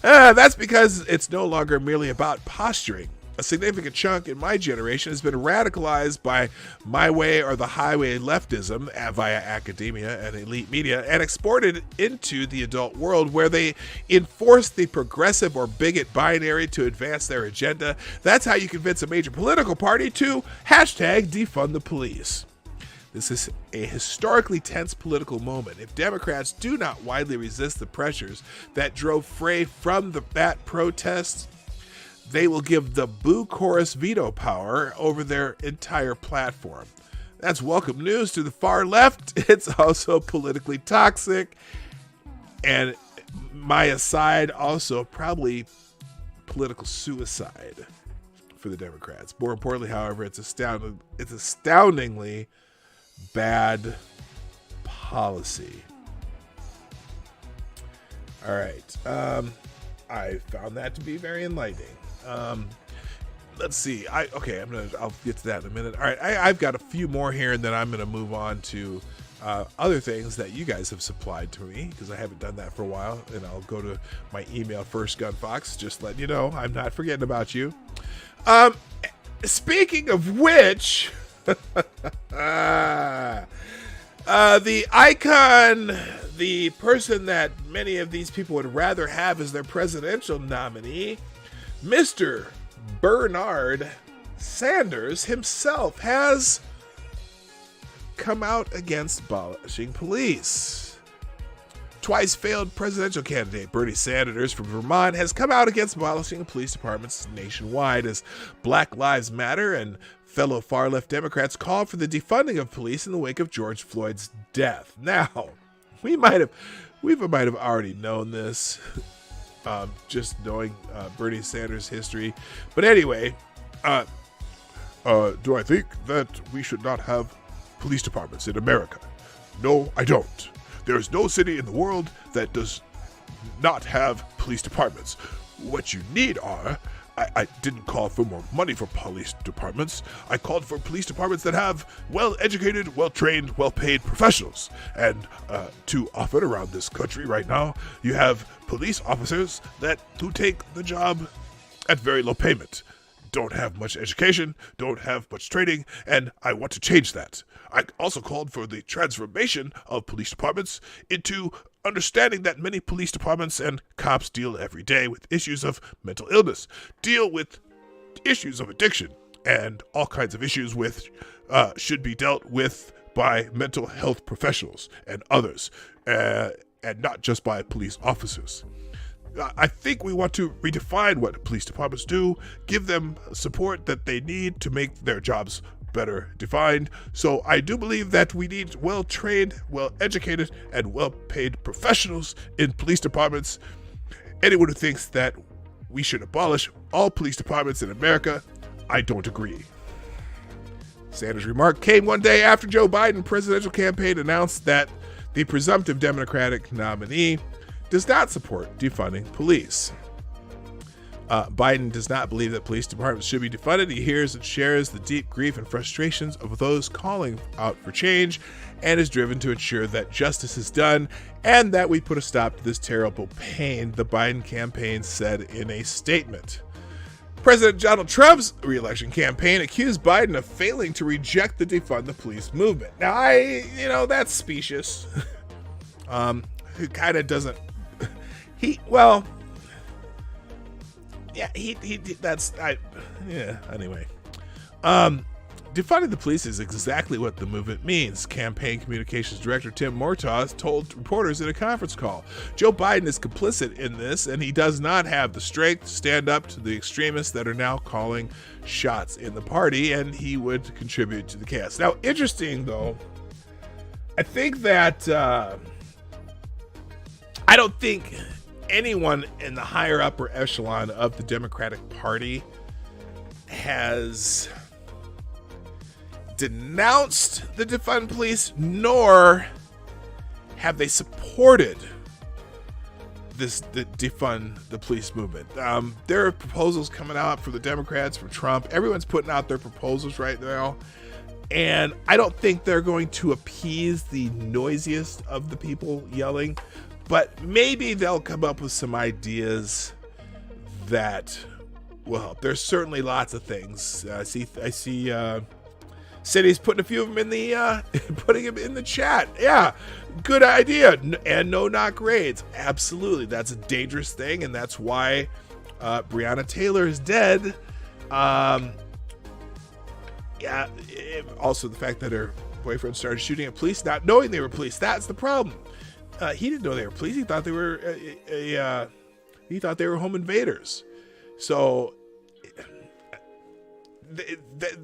That's because it's no longer merely about posturing. A significant chunk in my generation has been radicalized by my way or the highway leftism via academia and elite media and exported into the adult world where they enforce the progressive or bigot binary to advance their agenda. That's how you convince a major political party to hashtag defund the police. This is a historically tense political moment. If Democrats do not widely resist the pressures that drove Frey from that protest, they will give the boo chorus veto power over their entire platform. That's welcome news to the far left. It's also politically toxic. And my aside, also probably political suicide for the Democrats. More importantly, however, it's astoundingly bad policy. All right. I found that to be very enlightening. Let's see. I'll get to that in a minute. All right, I've got a few more here, and then I'm going to move on to other things that you guys have supplied to me because I haven't done that for a while. And I'll go to my email first, Gunfox. Just letting you know, I'm not forgetting about you. Speaking of which, the icon, the person that many of these people would rather have as their presidential nominee, Mr. Bernard Sanders himself has come out against abolishing police. Twice failed presidential candidate Bernie Sanders from Vermont has come out against abolishing police departments nationwide as Black Lives Matter and fellow far-left Democrats call for the defunding of police in the wake of George Floyd's death. Now, we might have already known this. Just knowing Bernie Sanders' history. But anyway, do I think that we should not have police departments in America? No, I don't. There is no city in the world that does not have police departments. What you need are... I didn't call for more money for police departments. I called for police departments that have well-educated, well-trained, well-paid professionals. And too often around this country right now, you have police officers who take the job at very low payment, don't have much education, don't have much training, and I want to change that. I also called for the transformation of police departments into understanding that many police departments and cops deal every day with issues of mental illness, deal with issues of addiction, and all kinds of issues which should be dealt with by mental health professionals and others, and not just by police officers. I think we want to redefine what police departments do, give them support that they need to make their jobs better defined. So I do believe that we need well-trained, well-educated, and well-paid professionals in police departments. Anyone who thinks that we should abolish all police departments in America I don't agree. Sanders' remark came one day after Joe Biden's presidential campaign announced that the presumptive Democratic nominee does not support defunding police. Biden does not believe that police departments should be defunded. He hears and shares the deep grief and frustrations of those calling out for change and is driven to ensure that justice is done and that we put a stop to this terrible pain, the Biden campaign said in a statement. President Donald Trump's re-election campaign accused Biden of failing to reject the defund the police movement. Now, that's specious. It kind of doesn't. Anyway. Defunding the police is exactly what the movement means, campaign communications director Tim Murtaugh told reporters in a conference call. Joe Biden is complicit in this, and he does not have the strength to stand up to the extremists that are now calling shots in the party, and he would contribute to the chaos. Now, interesting, though, I think that I don't think anyone in the higher upper echelon of the Democratic Party has denounced the defund police, nor have they supported the defund the police movement. There are proposals coming out from the Democrats, from Trump. Everyone's putting out their proposals right now, and I don't think they're going to appease the noisiest of the people yelling, but maybe they'll come up with some ideas that will help. There's certainly lots of things. I see City's putting a few of them in the putting them in the chat. Yeah, good idea. And no knock raids. Absolutely, that's a dangerous thing, and that's why Breonna Taylor is dead. Also the fact that her boyfriend started shooting at police, not knowing they were police. That's the problem. He didn't know they were police. He thought they were he thought they were home invaders. So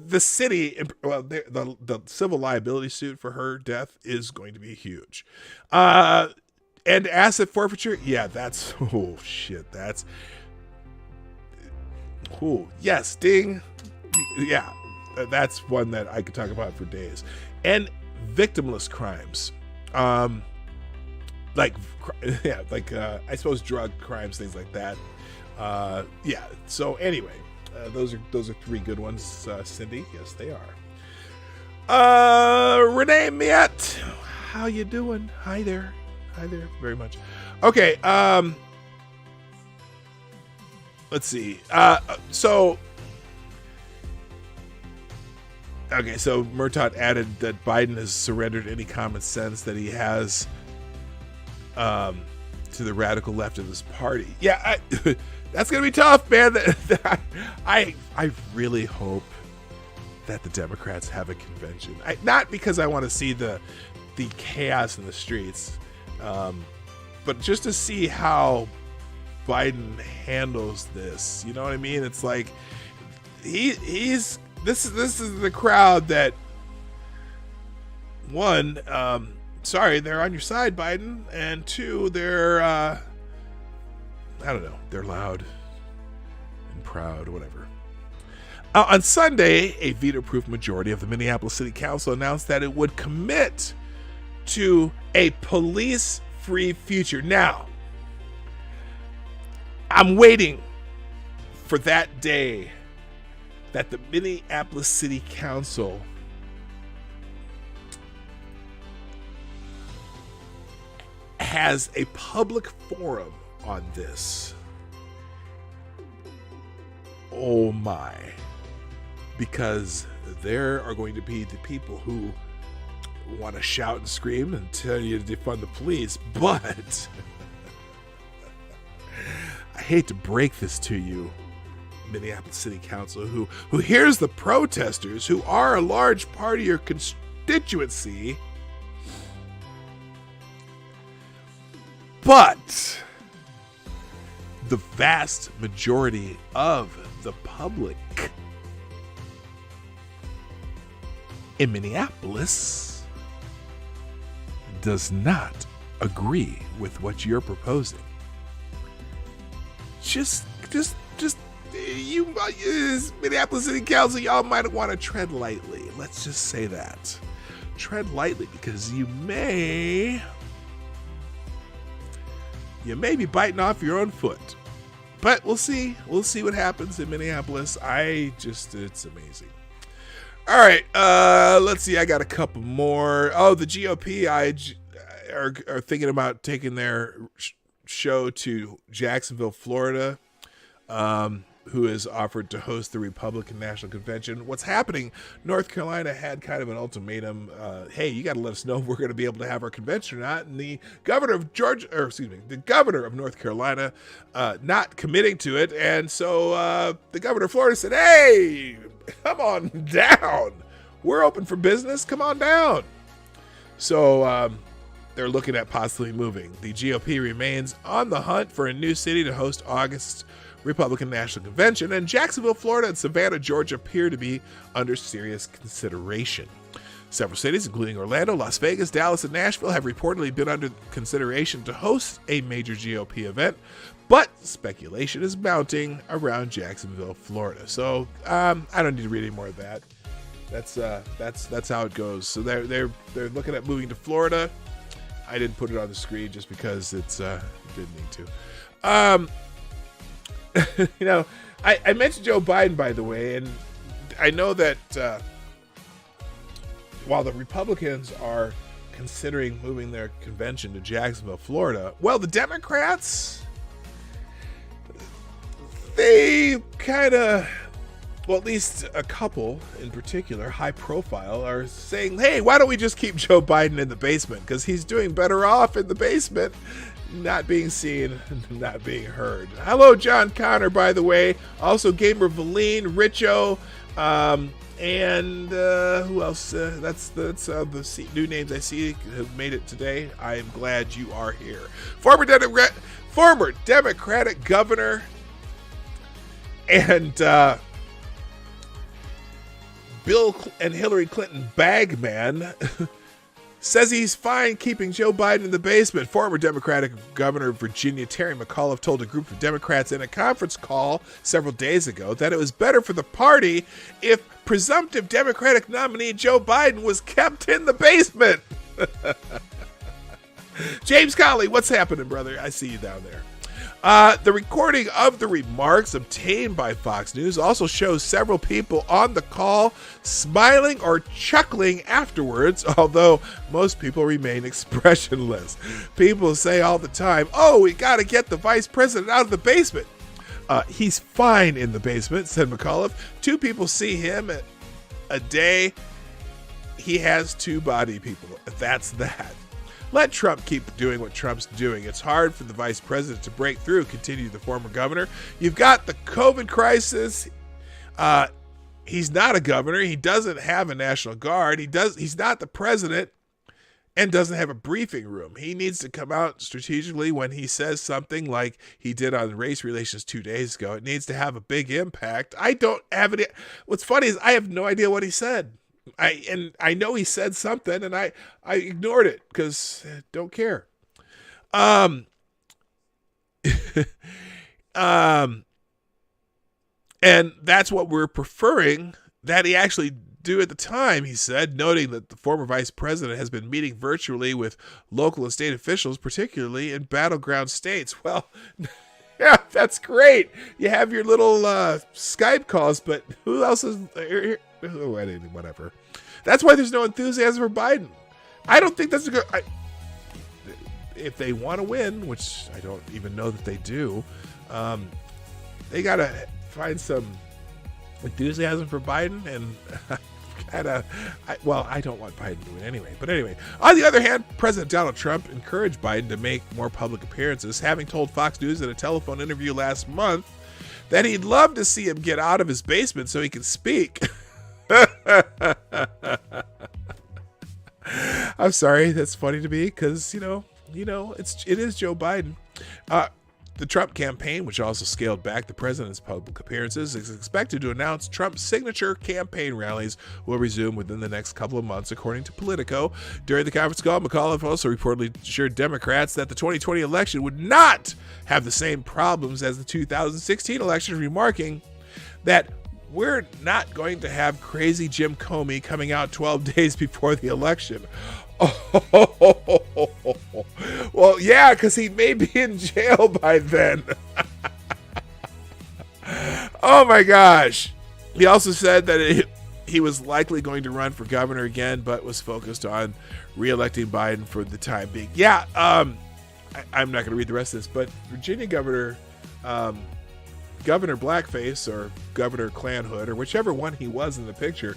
the city, well, the civil liability suit for her death is going to be huge. And asset forfeiture, that's yes, ding, yeah, that's one that I could talk about for days. And victimless crimes, I suppose drug crimes, things like that. So anyway. Those are three good ones, Cindy. Yes, they are. Renee Miette, how you doing? Hi there, very much. Okay, let's see. So Murtaugh added that Biden has surrendered any common sense that he has to the radical left of his party. Yeah, that's going to be tough, man. I really hope that the Democrats have a convention. Not because I want to see the chaos in the streets, but just to see how Biden handles this. You know what I mean? It's like this is the crowd that, one, sorry, they're on your side, Biden, and two, they're I don't know, they're loud and proud or whatever. On Sunday, a veto-proof majority of the Minneapolis City Council announced that it would commit to a police-free future. Now, I'm waiting for that day that the Minneapolis City Council has a public forum on this. Oh my. Because there are going to be the people who want to shout and scream and tell you to defund the police, but I hate to break this to you, Minneapolis City Council, who hears the protesters, who are a large part of your constituency, but the vast majority of the public in Minneapolis does not agree with what you're proposing. Just Minneapolis City Council, y'all might want to tread lightly. Let's just say that. Tread lightly, because you may be biting off your own foot. But we'll see. We'll see what happens in Minneapolis. It's amazing. All right, let's see. I got a couple more. Oh, the GOP are thinking about taking their show to Jacksonville, Florida, who has offered to host the Republican National Convention. What's happening? North Carolina had kind of an ultimatum. Hey, you got to let us know if we're going to be able to have our convention or not. And the governor of the governor of North Carolina, not committing to it. And so the governor of Florida said, hey, come on down. We're open for business. Come on down. So they're looking at possibly moving. The GOP remains on the hunt for a new city to host August's Republican National Convention, and Jacksonville, Florida, and Savannah, Georgia appear to be under serious consideration. Several cities, including Orlando, Las Vegas, Dallas, and Nashville, have reportedly been under consideration to host a major GOP event, but speculation is mounting around Jacksonville, Florida. So I don't need to read any more of that. That's how it goes. So they're looking at moving to Florida. I didn't put it on the screen just because it's didn't need to. I mentioned Joe Biden, by the way, and I know that while the Republicans are considering moving their convention to Jacksonville, Florida, well, the Democrats, they kind of, well, at least a couple in particular, high profile, are saying, hey, why don't we just keep Joe Biden in the basement? Because he's doing better off in the basement, not being seen, not being heard. Hello, John Connor, by the way. Also, Gamer Valine, Richo, and who else? That's the new names I see have made it today. I am glad you are here. Former Democratic governor and Bill and Hillary Clinton bagman says he's fine keeping Joe Biden in the basement. Former Democratic Governor of Virginia Terry McAuliffe told a group of Democrats in a conference call several days ago that it was better for the party if presumptive Democratic nominee Joe Biden was kept in the basement. James Colley, what's happening, brother? I see you down there. The recording of the remarks obtained by Fox News also shows several people on the call smiling or chuckling afterwards, although most people remain expressionless. People say all the time, oh, we got to get the vice president out of the basement. He's fine in the basement, said McAuliffe. 2 people see him a day. He has 2 body people. That's that. Let Trump keep doing what Trump's doing. It's hard for the vice president to break through, continued the former governor. You've got the COVID crisis. He's not a governor. He doesn't have a National Guard. He's not the president and doesn't have a briefing room. He needs to come out strategically when he says something like he did on race relations 2 days ago. It needs to have a big impact. I don't have any. What's funny is I have no idea what he said. I know he said something, and I ignored it because I don't care. And that's what we're preferring that he actually do at the time, he said, noting that the former vice president has been meeting virtually with local and state officials, particularly in battleground states. Well, yeah, that's great. You have your little Skype calls, but who else is here? Whatever. That's why there's no enthusiasm for Biden. I don't think that's a good. If they want to win, which I don't even know that they do, they gotta find some enthusiasm for Biden, and I don't want Biden to win anyway. But anyway, on the other hand, President Donald Trump encouraged Biden to make more public appearances, having told Fox News in a telephone interview last month that he'd love to see him get out of his basement so he can speak. I'm sorry, that's funny to me because it is Joe Biden. The Trump campaign, which also scaled back the president's public appearances, is expected to announce Trump's signature campaign rallies will resume within the next couple of months, according to Politico. During the conference call, McAuliffe also reportedly assured Democrats that the 2020 election would not have the same problems as the 2016 election, remarking that we're not going to have crazy Jim Comey coming out 12 days before the election. Well, yeah, because he may be in jail by then. Oh my gosh. He also said that he was likely going to run for governor again, but was focused on re-electing Biden for the time being. Yeah, I'm not going to read the rest of this, but Virginia Governor Blackface or Governor Clanhood, or whichever one he was in the picture,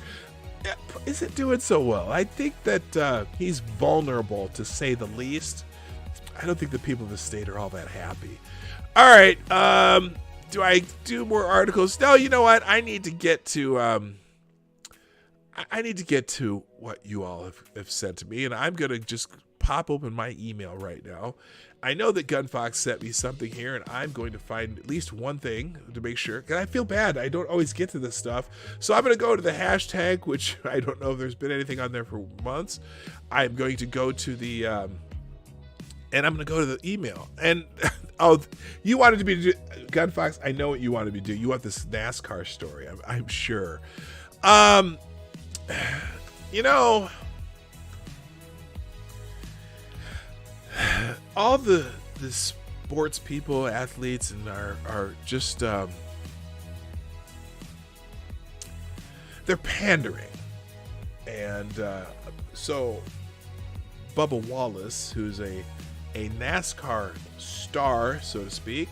isn't doing so well. I think that he's vulnerable, to say the least. I don't think the people of the state are all that happy. All right. Do I do more articles? No, you know what? I need to get to what you all have sent to me, and I'm going to just pop open my email right now. I know that Gunfox sent me something here, and I'm going to find at least one thing to make sure. And I feel bad. I don't always get to this stuff. So I'm going to go to the hashtag, which I don't know if there's been anything on there for months. I'm going to go to the, and I'm going to go to the email. And, you wanted me to do, Gunfox, I know what you wanted me to do. You want this NASCAR story, I'm sure. You know, all the sports people, athletes, and are just they're pandering, and so Bubba Wallace, who's a NASCAR star, so to speak.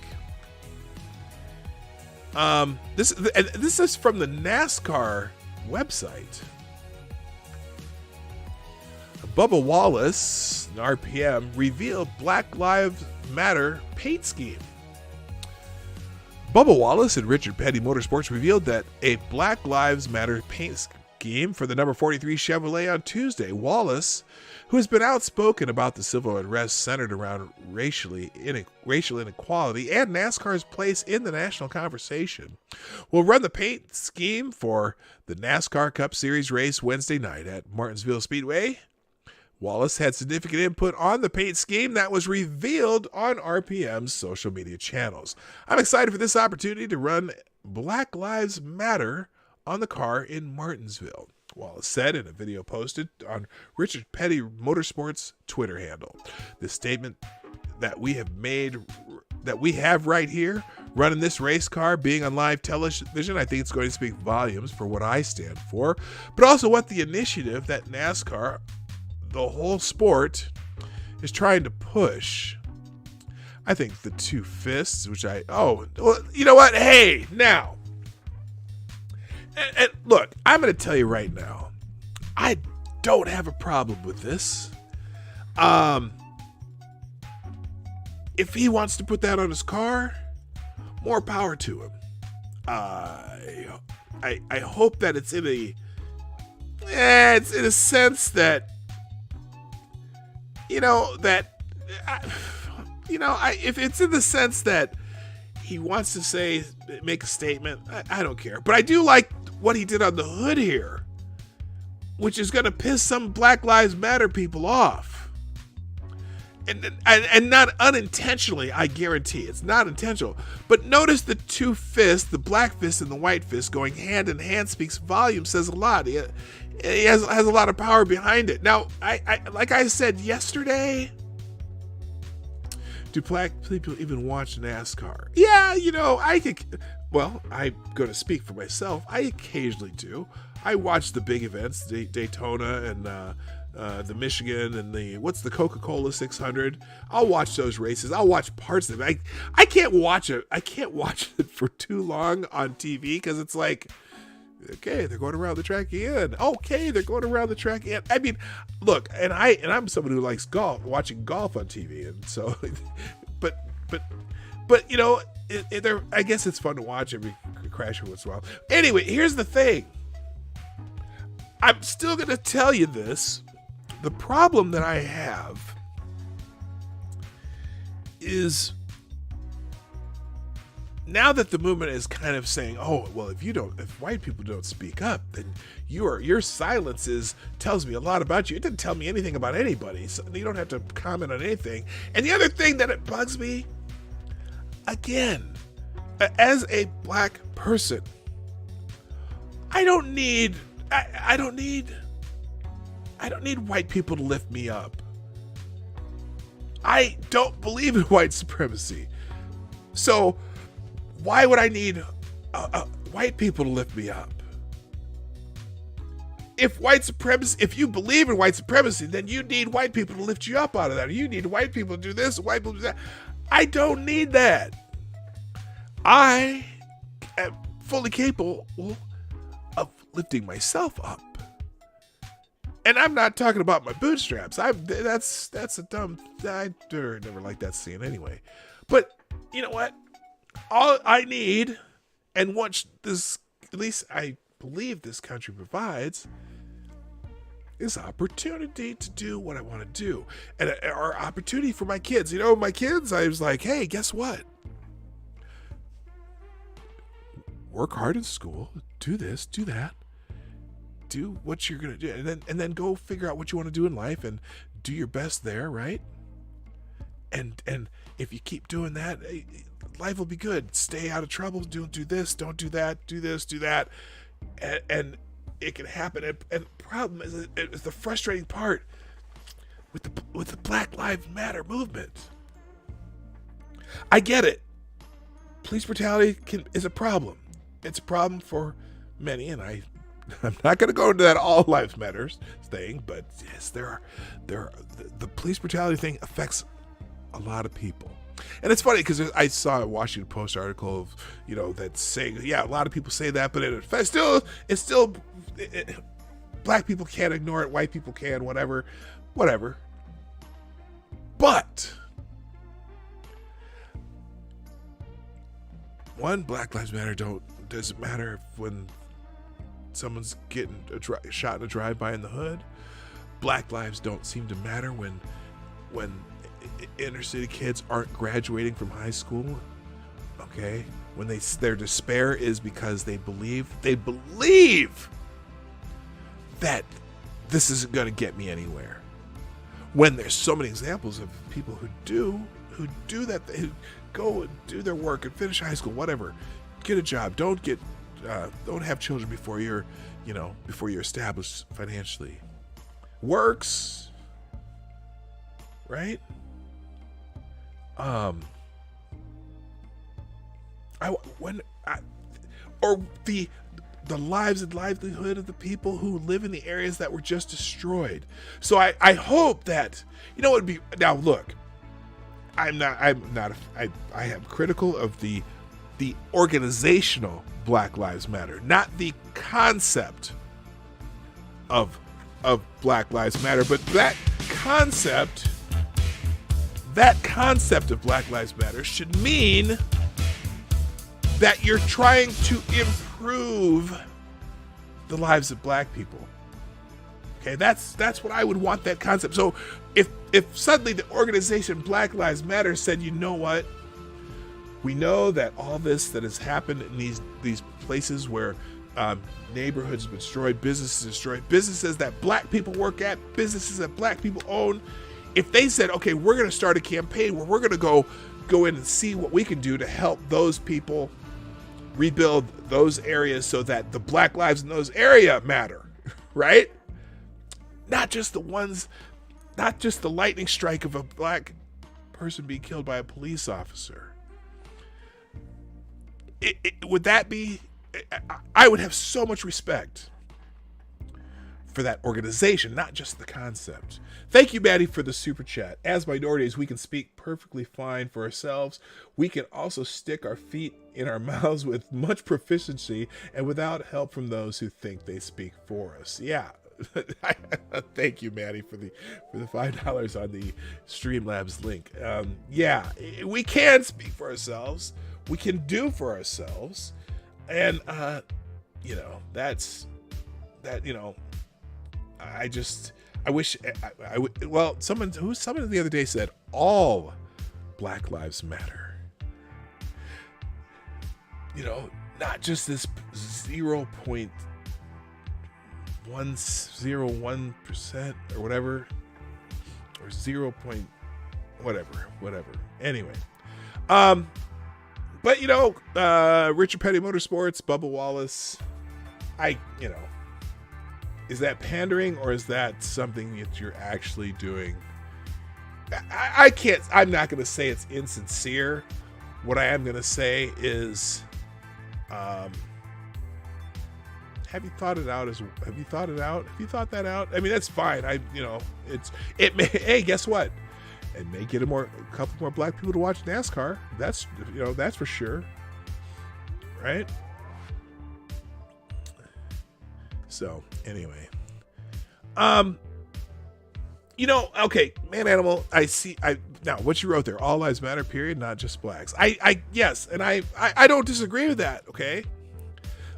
This is from the NASCAR website. Bubba Wallace, an RPM, revealed Black Lives Matter paint scheme. Bubba Wallace and Richard Petty Motorsports revealed that a Black Lives Matter paint scheme for the number 43 Chevrolet on Tuesday. Wallace, who has been outspoken about the civil unrest centered around racial inequality and NASCAR's place in the national conversation, will run the paint scheme for the NASCAR Cup Series race Wednesday night at Martinsville Speedway. Wallace had significant input on the paint scheme that was revealed on RPM's social media channels. I'm excited for this opportunity to run Black Lives Matter on the car in Martinsville, Wallace said in a video posted on Richard Petty Motorsports' Twitter handle. This statement that we have right here, running this race car, being on live television, I think it's going to speak volumes for what I stand for, but also what the initiative that NASCAR, the whole sport, is trying to push. I think the two fists, which well, you know what? Hey, now, and look, I'm going to tell you right now, I don't have a problem with this. If he wants to put that on his car, more power to him. I hope that it's in a sense that, if it's in the sense that he wants to make a statement, I don't care. But I do like what he did on the hood here, which is going to piss some Black Lives Matter people off. And not unintentionally, I guarantee. It's not intentional. But notice the two fists, the black fist and the white fist, going hand in hand speaks volumes, says a lot. He has a lot of power behind it. Now, I like I said yesterday, do black people even watch NASCAR? Yeah, I'm going to speak for myself. I occasionally do. I watch the big events, Daytona and the Michigan and the Coca-Cola 600. I'll watch those races. I'll watch parts of it. I can't watch it. I can't watch it for too long on TV because it's like, okay, they're going around the track again. Okay, they're going around the track again. I mean, look, and I'm someone who likes watching golf on TV, and so, but I guess it's fun to watch every crash once in a while. Anyway, here's the thing. I'm still going to tell you this. The problem that I have is now that the movement is kind of saying, oh, well, if white people don't speak up, then your silence tells me a lot about you. It didn't tell me anything about anybody, so you don't have to comment on anything. And the other thing that it bugs me, again, as a black person, I don't need white people to lift me up. I don't believe in white supremacy. So why would I need white people to lift me up? If you believe in white supremacy, then you need white people to lift you up out of that. You need white people to do this, white people to do that. I don't need that. I am fully capable of lifting myself up. And I'm not talking about my bootstraps. That's a dumb. I never liked that scene anyway. But you know what? All I need, and what this, at least I believe this country provides, is opportunity to do what I want to do, and or opportunity for my kids. You know, my kids. I was like, hey, guess what? Work hard in school. Do this. Do that. Do what you're gonna do, and then go figure out what you want to do in life and do your best there, right? And if you keep doing that, life will be good. Stay out of trouble. Don't do this. Don't do that. Do this. Do that. And it can happen. And the problem is the frustrating part with the Black Lives Matter movement. I get it. Police brutality is a problem. It's a problem for many, and I'm not going to go into that all lives matters thing, but yes, there are the police brutality thing affects a lot of people. And it's funny because I saw a Washington Post article of, that's saying, yeah, a lot of people say that, but it's still black people can't ignore it, white people can, whatever. But one, Black Lives Matter doesn't matter when someone's getting shot in a drive-by in the hood. Black lives don't seem to matter when inner city kids aren't graduating from high school. Okay, when their despair is because they believe that this isn't going to get me anywhere. When there's so many examples of people who do that, who go and do their work and finish high school, whatever, get a job, don't have children before you're established financially. Works, right? The lives and livelihood of the people who live in the areas that were just destroyed. So I hope that, it'd be, now look, I am critical of the organizational Black Lives Matter, not the concept of Black Lives Matter, but that concept of Black Lives Matter should mean that you're trying to improve the lives of black people. Okay, that's what I would want, that concept. So if suddenly the organization Black Lives Matter said, you know what, we know that all this that has happened in these places where neighborhoods have been destroyed, businesses destroyed, businesses that black people work at, businesses that black people own, if they said, okay, we're going to start a campaign where we're going to go in and see what we can do to help those people rebuild those areas so that the black lives in those areas matter, right? Not just the lightning strike of a black person being killed by a police officer. Would that be, I would have so much respect for that organization, not just the concept. Thank you, Maddie, for the super chat. As minorities, we can speak perfectly fine for ourselves. We can also stick our feet in our mouths with much proficiency and without help from those who think they speak for us. Yeah. Thank you, Maddie, for the $5 on the Streamlabs link. Yeah, we can speak for ourselves. We can do for ourselves. And, I wish, someone the other day said all Black Lives Matter. not just this 0.101% or whatever, or 0. Whatever. Anyway, but Richard Petty Motorsports, Bubba Wallace, is that pandering or is that something that you're actually doing? I'm not going to say it's insincere. What I am going to say is, have you thought it out? Have you thought it out? Have you thought that out? I mean, that's fine. Hey, guess what? It may get a couple more black people to watch NASCAR. That's for sure. Right? So anyway, okay, Man Animal, now what you wrote there, all lives matter, period, not just blacks. Yes, and I don't disagree with that, okay?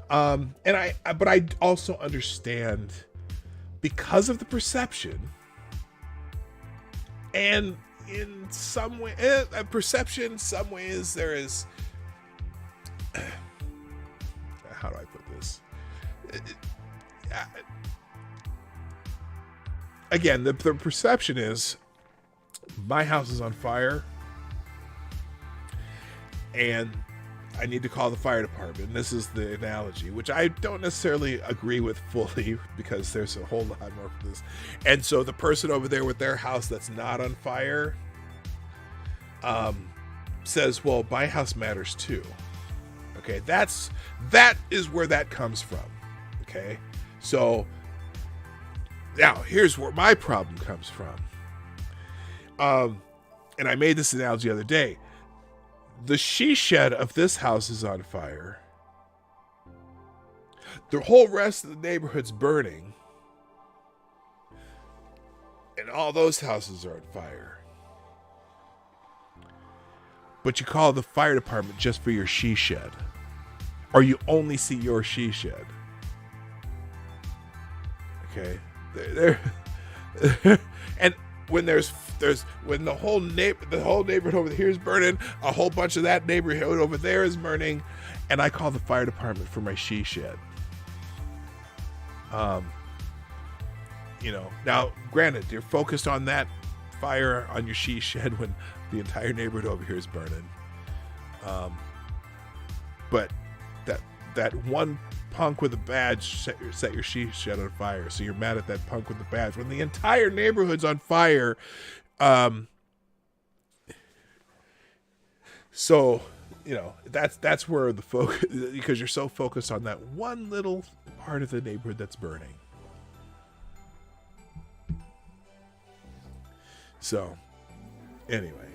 But I also understand, because of the perception, and in some way, perception, some ways there is, how do I put this? Again, the perception is my house is on fire and I need to call the fire department. And this is the analogy, which I don't necessarily agree with fully, because there's a whole lot more for this. And so the person over there with their house that's not on fire says, well, my house matters too. Okay, that is where that comes from. Okay, so now here's where my problem comes from. And I made this analogy the other day. The she shed of this house is on fire. The whole rest of the neighborhood's burning. And all those houses are on fire. But you call the fire department just for your she shed. Or you only see your she shed. Okay. And when when the whole neighborhood over here is burning, a whole bunch of that neighborhood over there is burning, and I call the fire department for my she shed. Now granted, you're focused on that fire on your she shed when the entire neighborhood over here is burning. But that one punk with a badge set your she shed on fire, so you're mad at that punk with the badge when the entire neighborhood's on fire. So that's where the focus, because you're so focused on that one little part of the neighborhood that's burning. So anyway,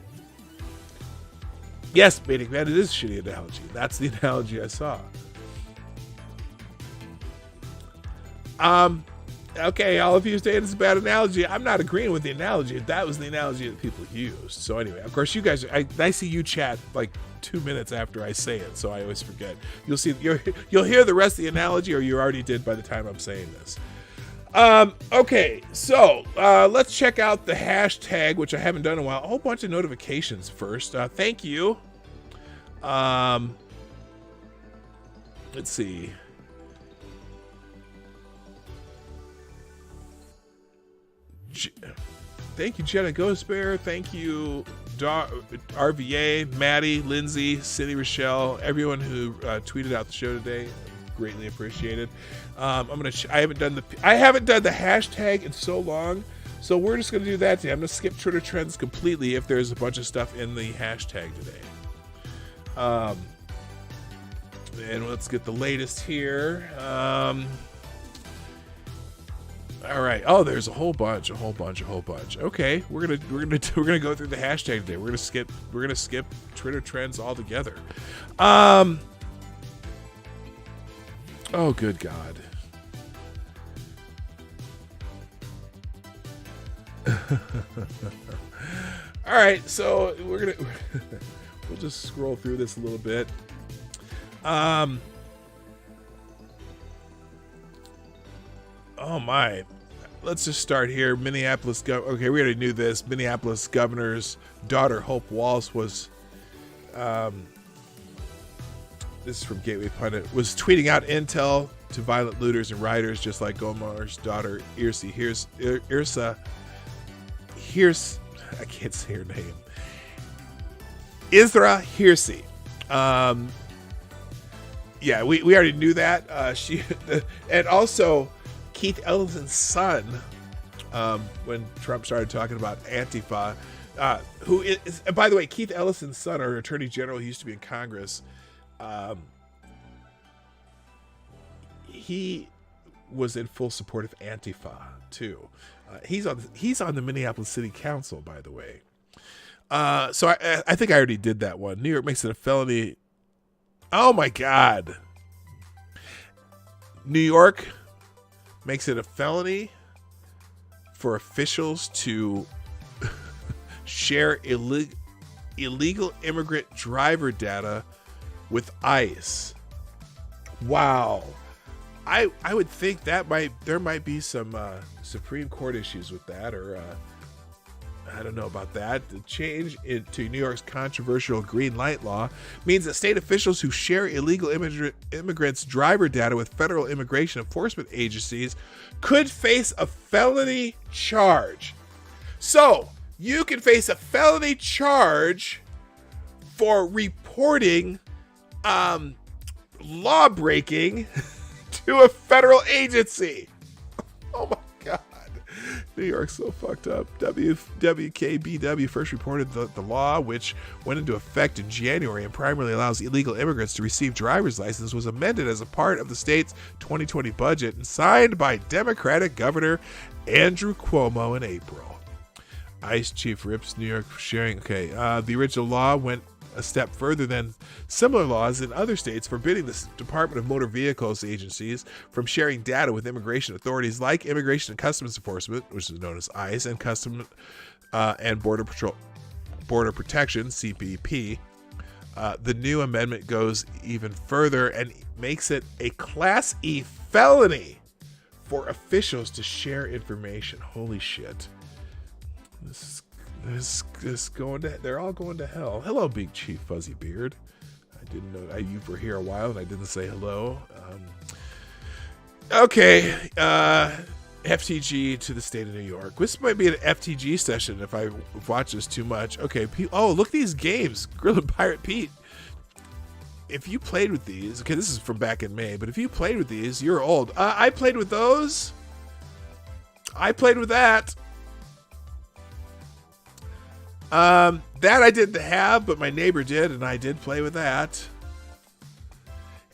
yes, Manic Man, it is a shitty analogy. That's the analogy I saw. Okay, all of you saying it's a bad analogy. I'm not agreeing with the analogy. That was the analogy that people used. So anyway, of course, you guys, I see you chat like 2 minutes after I say it, so I always forget. You'll hear the rest of the analogy, or you already did by the time I'm saying this. Okay, so let's check out the hashtag, which I haven't done in a while. A whole bunch of notifications first. Thank you. Let's see. Thank you, Jenna Ghost Bear. Thank you, RVA, Maddie, Lindsay, Cindy, Rochelle, everyone who tweeted out the show today. Greatly appreciated. I haven't done the hashtag in so long, so we're just gonna do that today. I'm gonna skip Twitter trends completely if there's a bunch of stuff in the hashtag today. And let's get the latest here. All right. Oh, there's a whole bunch. Okay, we're gonna go through the hashtag today. We're gonna skip Twitter trends altogether. Oh, good God. All right, so we'll just scroll through this a little bit. Oh my. Let's just start here. Minneapolis. Okay, we already knew this. Minneapolis governor's daughter, Hope Walsh, was this is from Gateway Pundit, was tweeting out intel to violent looters and rioters, just like Gomar's daughter, Irsa. Here's I can't say her name. Isra Hirsi. Yeah, we already knew that. She and also Keith Ellison's son, when Trump started talking about Antifa, who is, and by the way, Keith Ellison's son, our attorney general, he used to be in Congress. He was in full support of Antifa too. He's on the Minneapolis City Council, by the way. So I think I already did that one. New York makes it a felony. Oh my God. New York makes it a felony for officials to share illegal immigrant driver data with ICE. Wow. I would think that there might be some Supreme Court issues with that, or I don't know about that. The change to New York's controversial green light law means that state officials who share illegal immigrants' driver data with federal immigration enforcement agencies could face a felony charge. So you can face a felony charge for reporting law breaking to a federal agency. Oh my God. New York's so fucked up. WKBW first reported the law, which went into effect in January and primarily allows illegal immigrants to receive driver's licenses, was amended as a part of the state's 2020 budget and signed by Democratic Governor Andrew Cuomo in April. ICE chief rips New York sharing. Okay, the original law went a step further than similar laws in other states, forbidding the Department of Motor Vehicles agencies from sharing data with immigration authorities like Immigration and Customs Enforcement, which is known as ICE, and Customs and Border Protection, CBP. The new amendment goes even further and makes it a Class E felony for officials to share information. Holy shit. This going to, they're all going to hell. Hello, Big Chief Fuzzy Beard. I didn't know you were here a while and I didn't say hello. Okay, FTG to the state of New York. This might be an FTG session if I watch this too much. Okay, oh, look at these games. Grill and Pirate Pete. If you played with these, okay, this is from back in May, but if you played with these, you're old. I played with those. I played with that. That I didn't have, but my neighbor did, and I did play with that.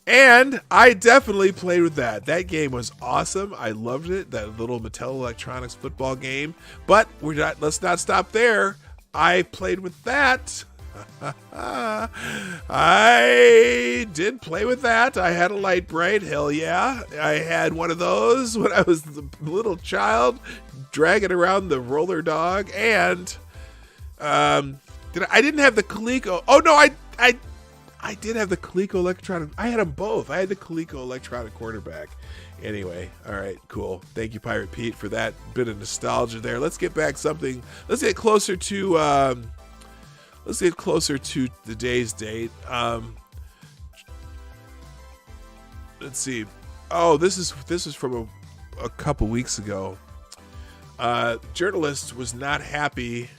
And I definitely played with that. That game was awesome. I loved it. That little Mattel Electronics football game. But let's not stop there. I played with that. I did play with that. I had a Light Bright. Hell yeah. I had one of those when I was a little child, dragging around the roller dog. And I didn't have the Coleco. Oh no, I did have the Coleco electronic. I had them both. I had the Coleco electronic quarterback. Anyway, all right, cool. Thank you, Pirate Pete, for that bit of nostalgia there. Let's get back something. Let's get closer to the day's date. Let's see. Oh, this is from a couple weeks ago. Journalist was not happy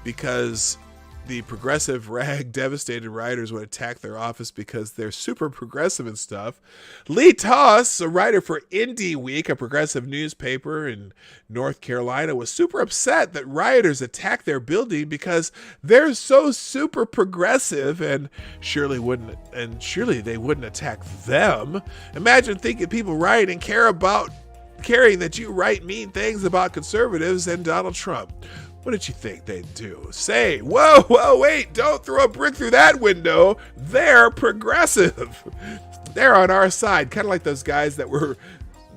because the progressive rag devastated rioters would attack their office because they're super progressive and stuff. Lee Toss, a writer for Indie Week, a progressive newspaper in North Carolina, was super upset that rioters attacked their building because they're so super progressive and surely they wouldn't attack them. Imagine thinking people rioting caring that you write mean things about conservatives and Donald Trump. What did you think they'd do? Say, whoa, wait, don't throw a brick through that window. They're progressive. They're on our side. Kind of like those guys that were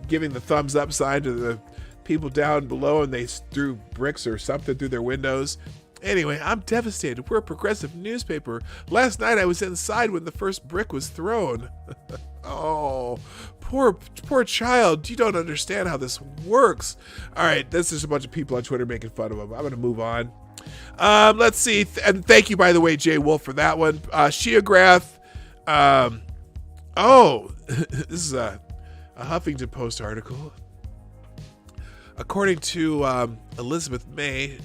giving the thumbs up sign to the people down below and they threw bricks or something through their windows. Anyway, I'm devastated. We're a progressive newspaper. Last night I was inside when the first brick was thrown. Oh, poor child. You don't understand how this works. All right, this is a bunch of people on Twitter making fun of him. I'm going to move on. Let's see. And thank you, by the way, Jay Wolf, for that one. Shiograph Oh, this is a Huffington Post article. According to Elizabeth May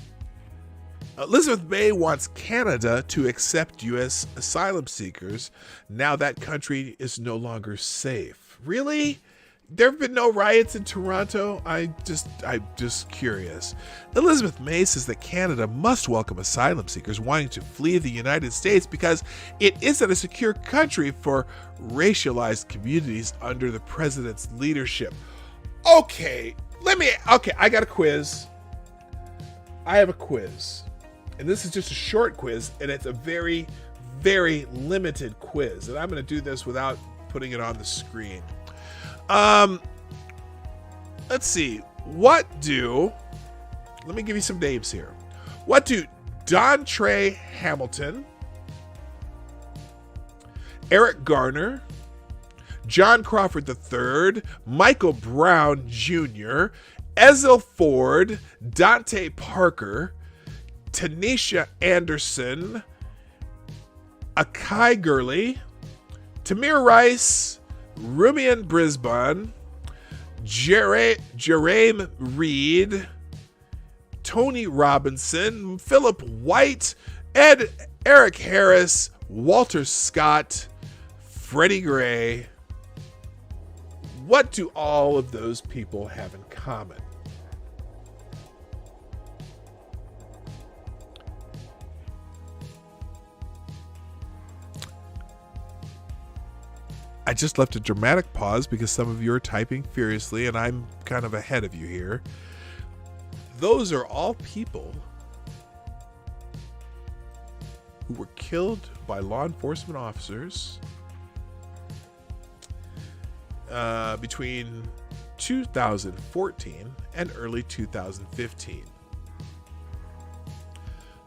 wants Canada to accept U.S. asylum seekers now that country is no longer safe. Really? There have been no riots in Toronto? I'm just curious. Elizabeth May says that Canada must welcome asylum seekers wanting to flee the United States because it isn't a secure country for racialized communities under the president's leadership. Okay, I got a quiz. I have a quiz. And this is just a short quiz, and it's a very, very limited quiz. And I'm going to do this without putting it on the screen. Let's see. Let me give you some names here. What do Dontre Hamilton, Eric Garner, John Crawford III, Michael Brown Jr., Ezell Ford, Dante Parker, Tanisha Anderson, Akai Gurley, Tamir Rice, Rumian Brisbane, Jerame Reed, Tony Robinson, Philip White, Eric Harris, Walter Scott, Freddie Gray. What do all of those people have in common? I just left a dramatic pause because some of you are typing furiously and I'm kind of ahead of you here. Those are all people who were killed by law enforcement officers between 2014 and early 2015.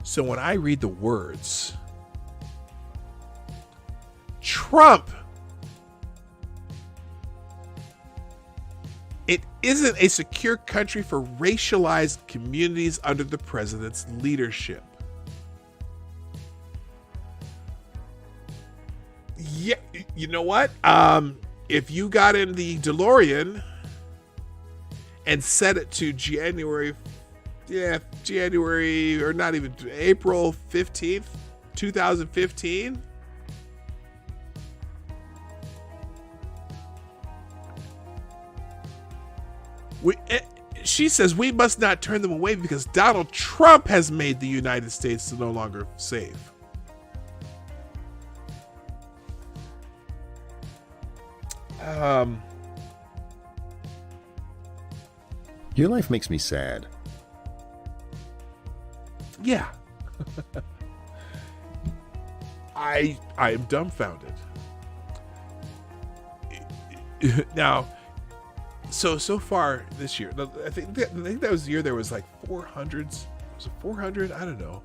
So when I read the words, Trump, it isn't a secure country for racialized communities under the president's leadership. Yeah, you know what? If you got in the DeLorean and set it to January, or not even April 15th, 2015, she says we must not turn them away because Donald Trump has made the United States no longer safe. Your life makes me sad. Yeah. I am dumbfounded. Now, so far this year, I think that was the year there was like 400s. Was it 400? I don't know.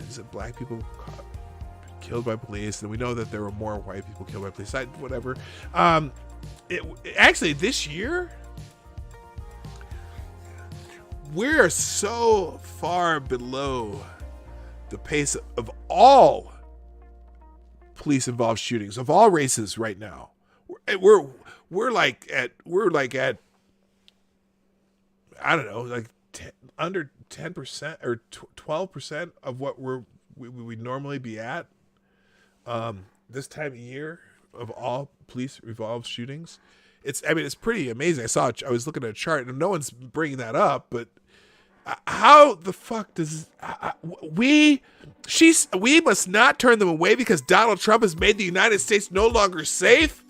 Is it black people killed by police? And we know that there were more white people killed by police. Whatever. Actually, this year, we're so far below the pace of all police-involved shootings of all races right now. We're like at I don't know, like under 10% or 12% of what we normally be at this time of year of all police-involved shootings. It's pretty amazing. I was looking at a chart and no one's bringing that up, but how the fuck does we must not turn them away because Donald Trump has made the United States no longer safe?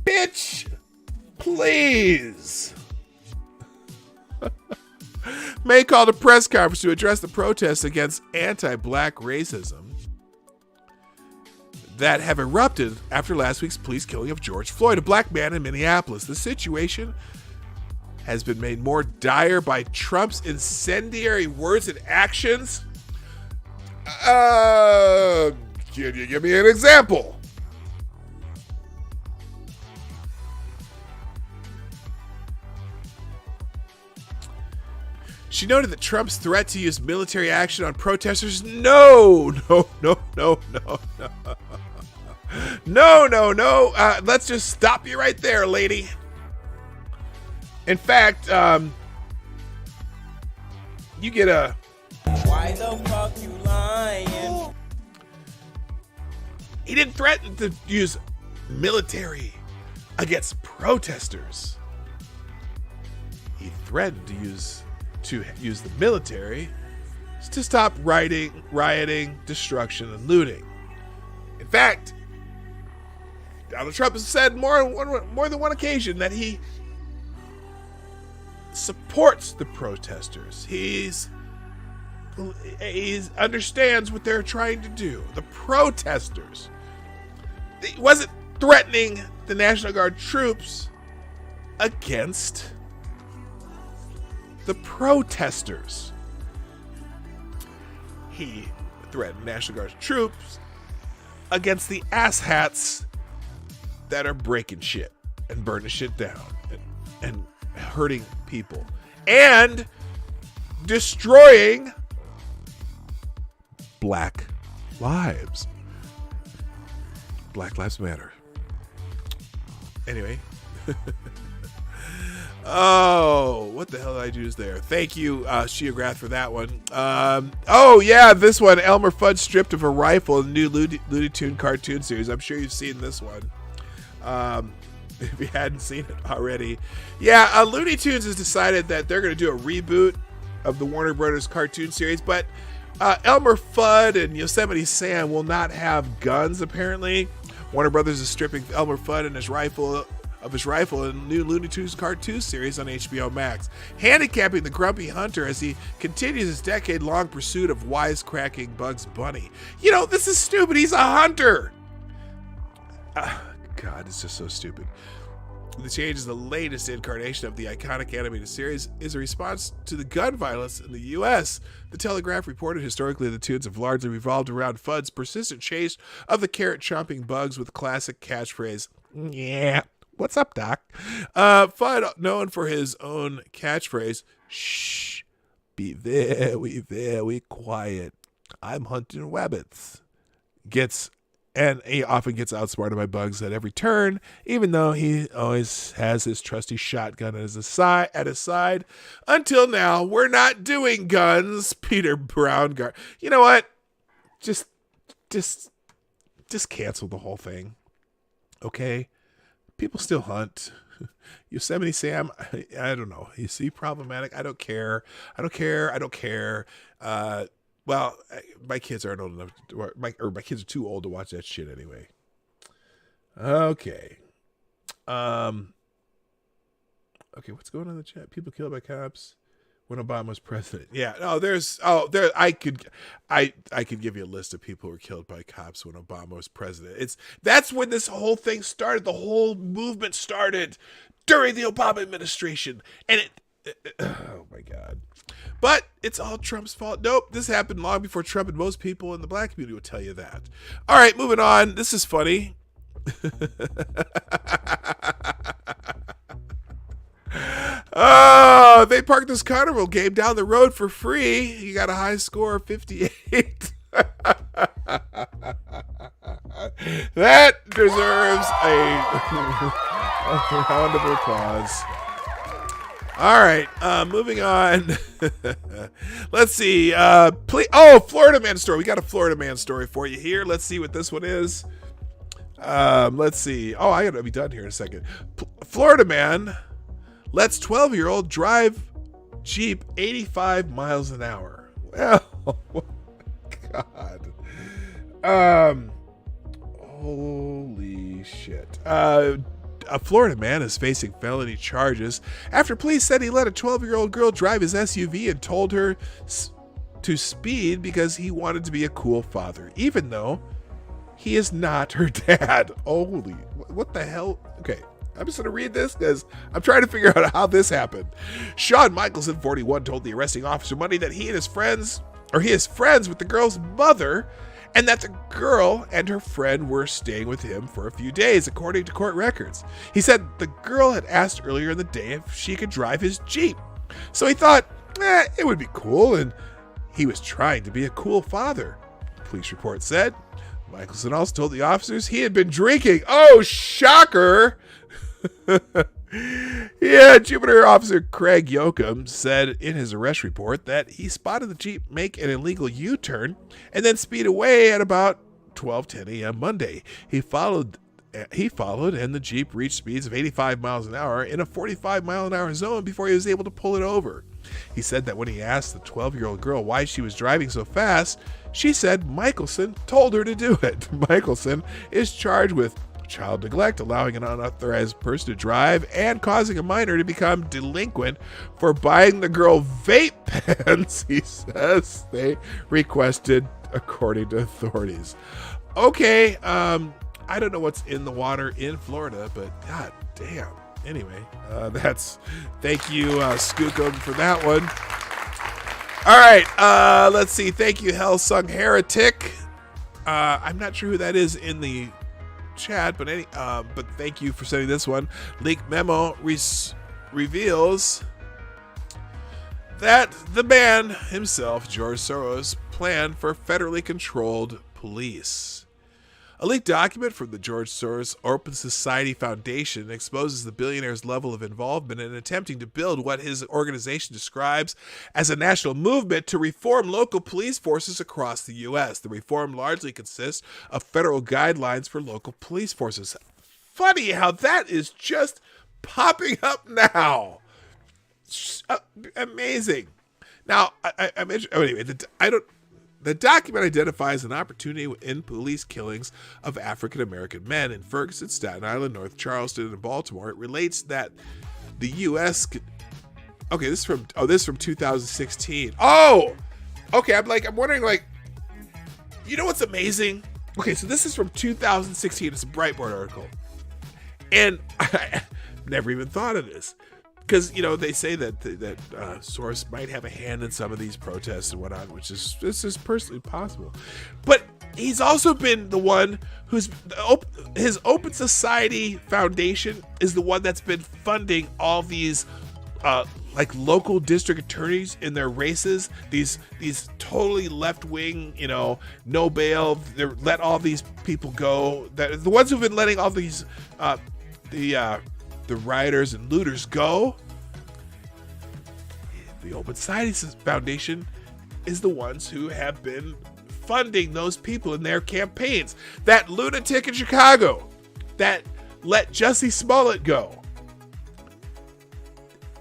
Bitch, please. May called a press conference to address the protests against anti-black racism that have erupted after last week's police killing of George Floyd, a black man in Minneapolis. The situation has been made more dire by Trump's incendiary words and actions. Can you give me an example? She noted that Trump's threat to use military action on protesters. No. Let's just stop you right there, lady. In fact, you get a. Why the fuck you lying? He didn't threaten to use military against protesters. He threatened to use the military to stop rioting, destruction, and looting. In fact, Donald Trump has said more than one occasion that he supports the protesters. He understands what they're trying to do. The protesters. He wasn't threatening the National Guard troops against the protesters. He threatened National Guard troops against the asshats that are breaking shit and burning shit down and hurting people and destroying Black lives. Black Lives Matter. Anyway. Oh, what the hell did I use there? Thank you, Sheograth, for that one. Oh, yeah, this one. Elmer Fudd stripped of a rifle in the new Looney Tune cartoon series. I'm sure you've seen this one. If you hadn't seen it already. Yeah, Looney Tunes has decided that they're going to do a reboot of the Warner Brothers cartoon series, but Elmer Fudd and Yosemite Sam will not have guns, apparently. Warner Brothers is stripping Elmer Fudd and his rifle in the new Looney Tunes cartoon series on HBO Max, handicapping the grumpy hunter as he continues his decade-long pursuit of wisecracking Bugs Bunny. You know, this is stupid. He's a hunter. God, it's just so stupid. The change is the latest incarnation of the iconic animated series is a response to the gun violence in the U.S. The Telegraph reported historically the tunes have largely revolved around Fudd's persistent chase of the carrot-chomping bugs with classic catchphrase, "Yeah, what's up, Doc?" Fudd, known for his own catchphrase, "Shh, be very, very quiet. I'm hunting rabbits," and he often gets outsmarted by Bugs at every turn, even though he always has his trusty shotgun at his side. Until now, we're not doing guns, Peter Browngar. You know what? Just cancel the whole thing. Okay? People still hunt. Yosemite Sam, I don't know. Is he problematic? I don't care. Well, my kids aren't old enough, my kids are too old to watch that shit anyway. Okay. Okay, what's going on in the chat? People killed by cops when Obama was president. Yeah, I could give you a list of people who were killed by cops when Obama was president. That's when this whole thing started. The whole movement started during the Obama administration. And oh my God. But it's all Trump's fault. Nope, this happened long before Trump, and most people in the black community will tell you that. All right, moving on. This is funny. Oh, they parked this carnival game down the road for free. You got a high score of 58. That deserves a round of applause. All right, moving on. Let's see. Florida man story. We got a Florida man story for you here. Let's see what this one is. Let's see. Oh, I gotta be done here in a second. Florida man lets 12-year-old drive Jeep 85 miles an hour. Well, God. Holy shit. A Florida man is facing felony charges after police said he let a 12-year-old girl drive his SUV and told her to speed because he wanted to be a cool father, even though he is not her dad. Holy, what the hell? Okay, I'm just going to read this because I'm trying to figure out how this happened. Sean Michelson, 41, told the arresting officer Monday that he is friends with the girl's mother and that the girl and her friend were staying with him for a few days, according to court records. He said the girl had asked earlier in the day if she could drive his Jeep. So he thought, it would be cool, and he was trying to be a cool father, the police report said. Michelson also told the officers he had been drinking. Oh, shocker! Yeah, Jupiter officer Craig Yoakum said in his arrest report that he spotted the Jeep make an illegal U-turn and then speed away at about 12:10 a.m. Monday. He followed, and the Jeep reached speeds of 85 miles an hour in a 45 mile an hour zone before he was able to pull it over. He said that when he asked the 12-year-old girl why she was driving so fast, she said Michelson told her to do it. Michelson is charged with child neglect, allowing an unauthorized person to drive, and causing a minor to become delinquent for buying the girl vape pens, he says they requested, according to authorities. Okay, I don't know what's in the water in Florida, but god damn. Anyway, thank you, Skookum, for that one. All right, let's see. Thank you, Hellsung Heretic. I'm not sure who that is in the chat, but thank you for sending this one. Leaked memo reveals that the man himself, George Soros, planned for federally controlled police. A leaked document from the George Soros Open Society Foundation exposes the billionaire's level of involvement in attempting to build what his organization describes as a national movement to reform local police forces across the U.S. The reform largely consists of federal guidelines for local police forces. Funny how that is just popping up now. Amazing. Now, the document identifies an opportunity in police killings of African-American men in Ferguson, Staten Island, North Charleston, and Baltimore. It relates that the U.S. This is from 2016. Oh, okay. I'm wondering, you know what's amazing? Okay, so this is from 2016. It's a Breitbart article, and I never even thought of this. Because, they say that Soros might have a hand in some of these protests and whatnot, which is personally possible. But he's also been the one his Open Society Foundation is the one that's been funding all these local district attorneys in their races. These totally left wing, no bail. They let all these people go. The ones who've been letting all these the rioters and looters go. The Open Society Foundation is the ones who have been funding those people in their campaigns. That lunatic in Chicago that let Jussie Smollett go.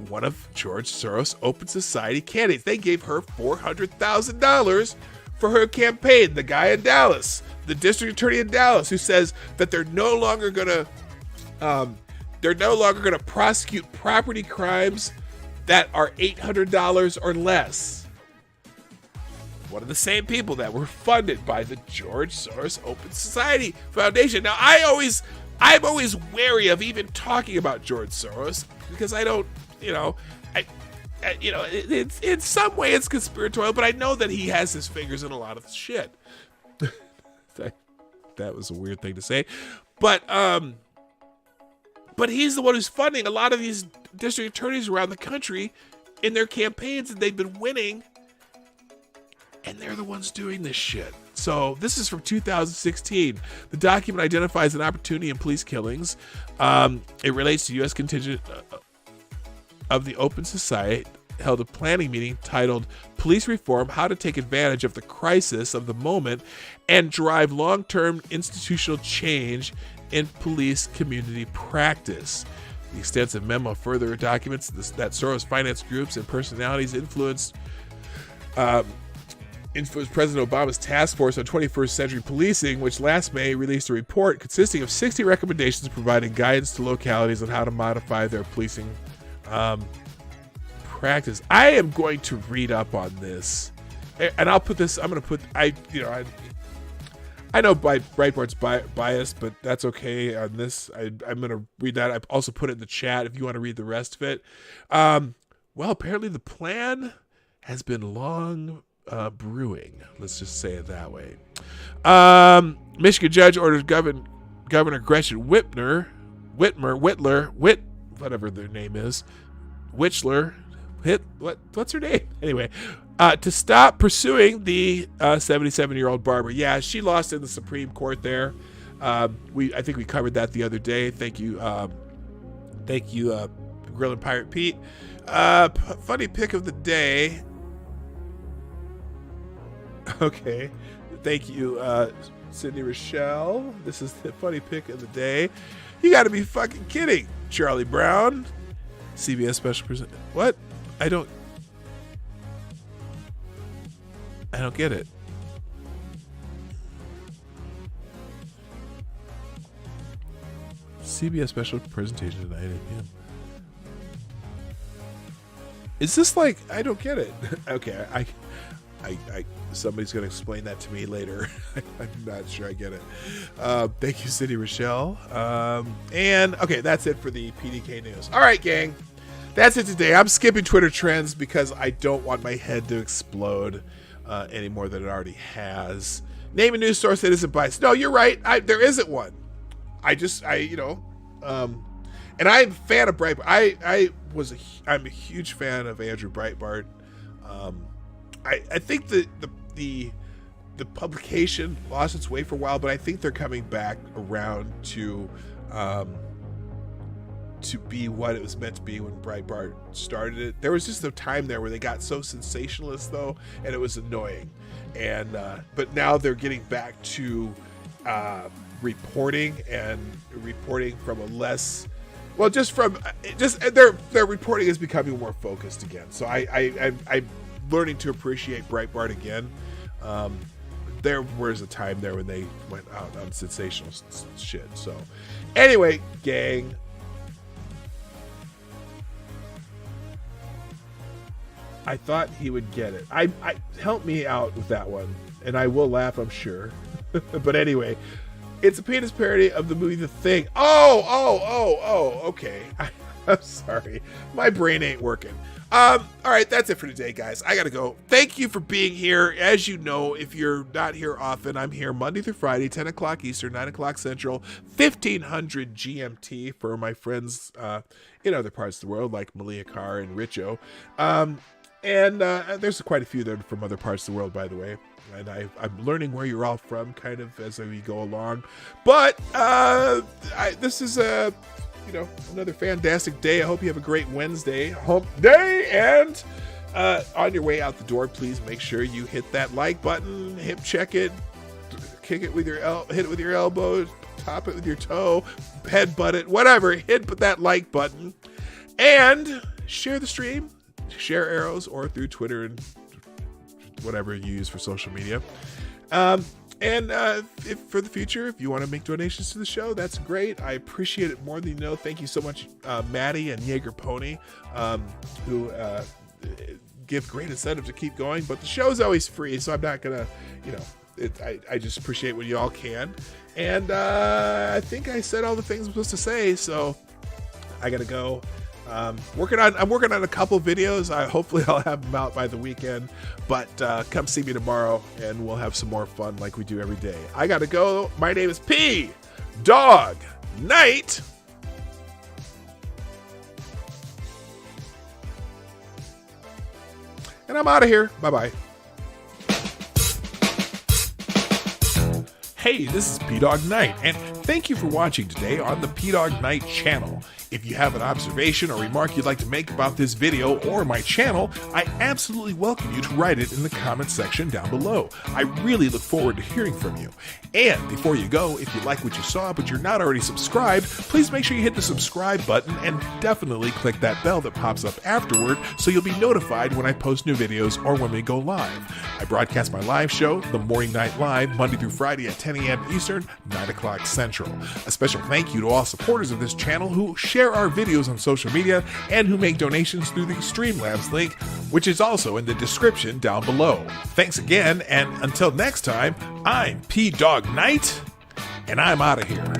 One of George Soros' Open Society candidates. They gave her $400,000 for her campaign. The guy in Dallas, the district attorney in Dallas, who says that they're no longer gonna prosecute property crimes that are $800 or less. One of the same people that were funded by the George Soros Open Society Foundation. Now, I'm always wary of even talking about George Soros because I don't, it's in some way it's conspiratorial, but I know that he has his fingers in a lot of shit. That was a weird thing to say, but he's the one who's funding a lot of these district attorneys around the country in their campaigns, and they've been winning, and they're the ones doing this shit. So this is from 2016. The document identifies an opportunity in police killings. It relates to U.S. contingent of the Open Society held a planning meeting titled Police Reform, How to Take Advantage of the Crisis of the Moment and Drive Long-Term Institutional Change in Police Community Practice. The extensive memo further documents that Soros finance groups and personalities influenced President Obama's task force on 21st century policing, which last May released a report consisting of 60 recommendations providing guidance to localities on how to modify their policing practice. I am going to read up on this, and I'll put this. I know Breitbart's biased, but that's okay on this. I'm going to read that. I also put it in the chat if you want to read the rest of it. Well, apparently the plan has been long brewing. Let's just say it that way. Michigan judge orders Governor Gretchen whatever their name is, Whitler, What's her name? Anyway, to stop pursuing the 77-year-old barber. Yeah, she lost in the Supreme Court there. I think we covered that the other day. Thank you, Grill and Pirate Pete. Funny pick of the day. Okay, thank you, Sydney Rochelle. This is the funny pick of the day. You got to be fucking kidding, Charlie Brown. CBS special present. What? I don't get it. CBS special presentation tonight at 8 p.m. Is this like, I don't get it. Okay, I somebody's gonna explain that to me later. I'm not sure I get it. Thank you, City Rochelle. And okay, that's it for the PDK news. All right, gang. That's it today. I'm skipping Twitter trends because I don't want my head to explode any more than it already has. Name a news source that isn't biased. No, you're right. There isn't one. And I'm a fan of Breitbart. I'm a huge fan of Andrew Breitbart. I think the publication lost its way for a while, but I think they're coming back around to be what it was meant to be when Breitbart started it. There was just a time there where they got so sensationalist though, and it was annoying. And but now they're getting back to reporting from a less, well, their reporting is becoming more focused again. So I'm learning to appreciate Breitbart again. There was a time there when they went out on sensational shit. So anyway, gang. I thought he would get it. I help me out with that one, and I will laugh, I'm sure. But anyway, it's a penis parody of the movie The Thing. Oh, okay. I'm sorry. My brain ain't working. All right, that's it for today, guys. I gotta go. Thank you for being here. As you know, if you're not here often, I'm here Monday through Friday, 10 o'clock Eastern, 9 o'clock Central, 1500 GMT for my friends in other parts of the world, like Malia Carr and Richo. And there's quite a few there from other parts of the world, by the way. And I'm learning where you're all from, kind of, as we go along. But this is another fantastic day. I hope you have a great Wednesday, hump day, and on your way out the door, please make sure you hit that like button, hip check it, kick it with your hit it with your elbow, top it with your toe, headbutt it, whatever. Hit that like button, and share the stream. Share arrows or through Twitter and whatever you use for social media. If for the future, if you want to make donations to the show, that's great. I appreciate it more than you know. Thank you so much, Maddie and Jaeger Pony, who give great incentive to keep going. But the show is always free, so I'm not gonna, I just appreciate what you all can. And I think I said all the things I'm supposed to say, so I gotta go. I'm working on a couple videos. Hopefully I'll have them out by the weekend, but come see me tomorrow and we'll have some more fun like we do every day. I gotta go. My name is PDawg Knight, and I'm out of here. Bye-bye. Hey, this is PDawg Knight, and thank you for watching today on the PDawg Knight channel. If you have an observation or remark you'd like to make about this video or my channel, I absolutely welcome you to write it in the comments section down below. I really look forward to hearing from you. And before you go, if you like what you saw but you're not already subscribed, please make sure you hit the subscribe button and definitely click that bell that pops up afterward so you'll be notified when I post new videos or when we go live. I broadcast my live show, The Morning Night Live, Monday through Friday at 10 a.m. Eastern, 9 o'clock Central. A special thank you to all supporters of this channel who share our videos on social media and who make donations through the Streamlabs link, which is also in the description down below. Thanks again, and until next time, I'm PDawg Knight, and I'm out of here.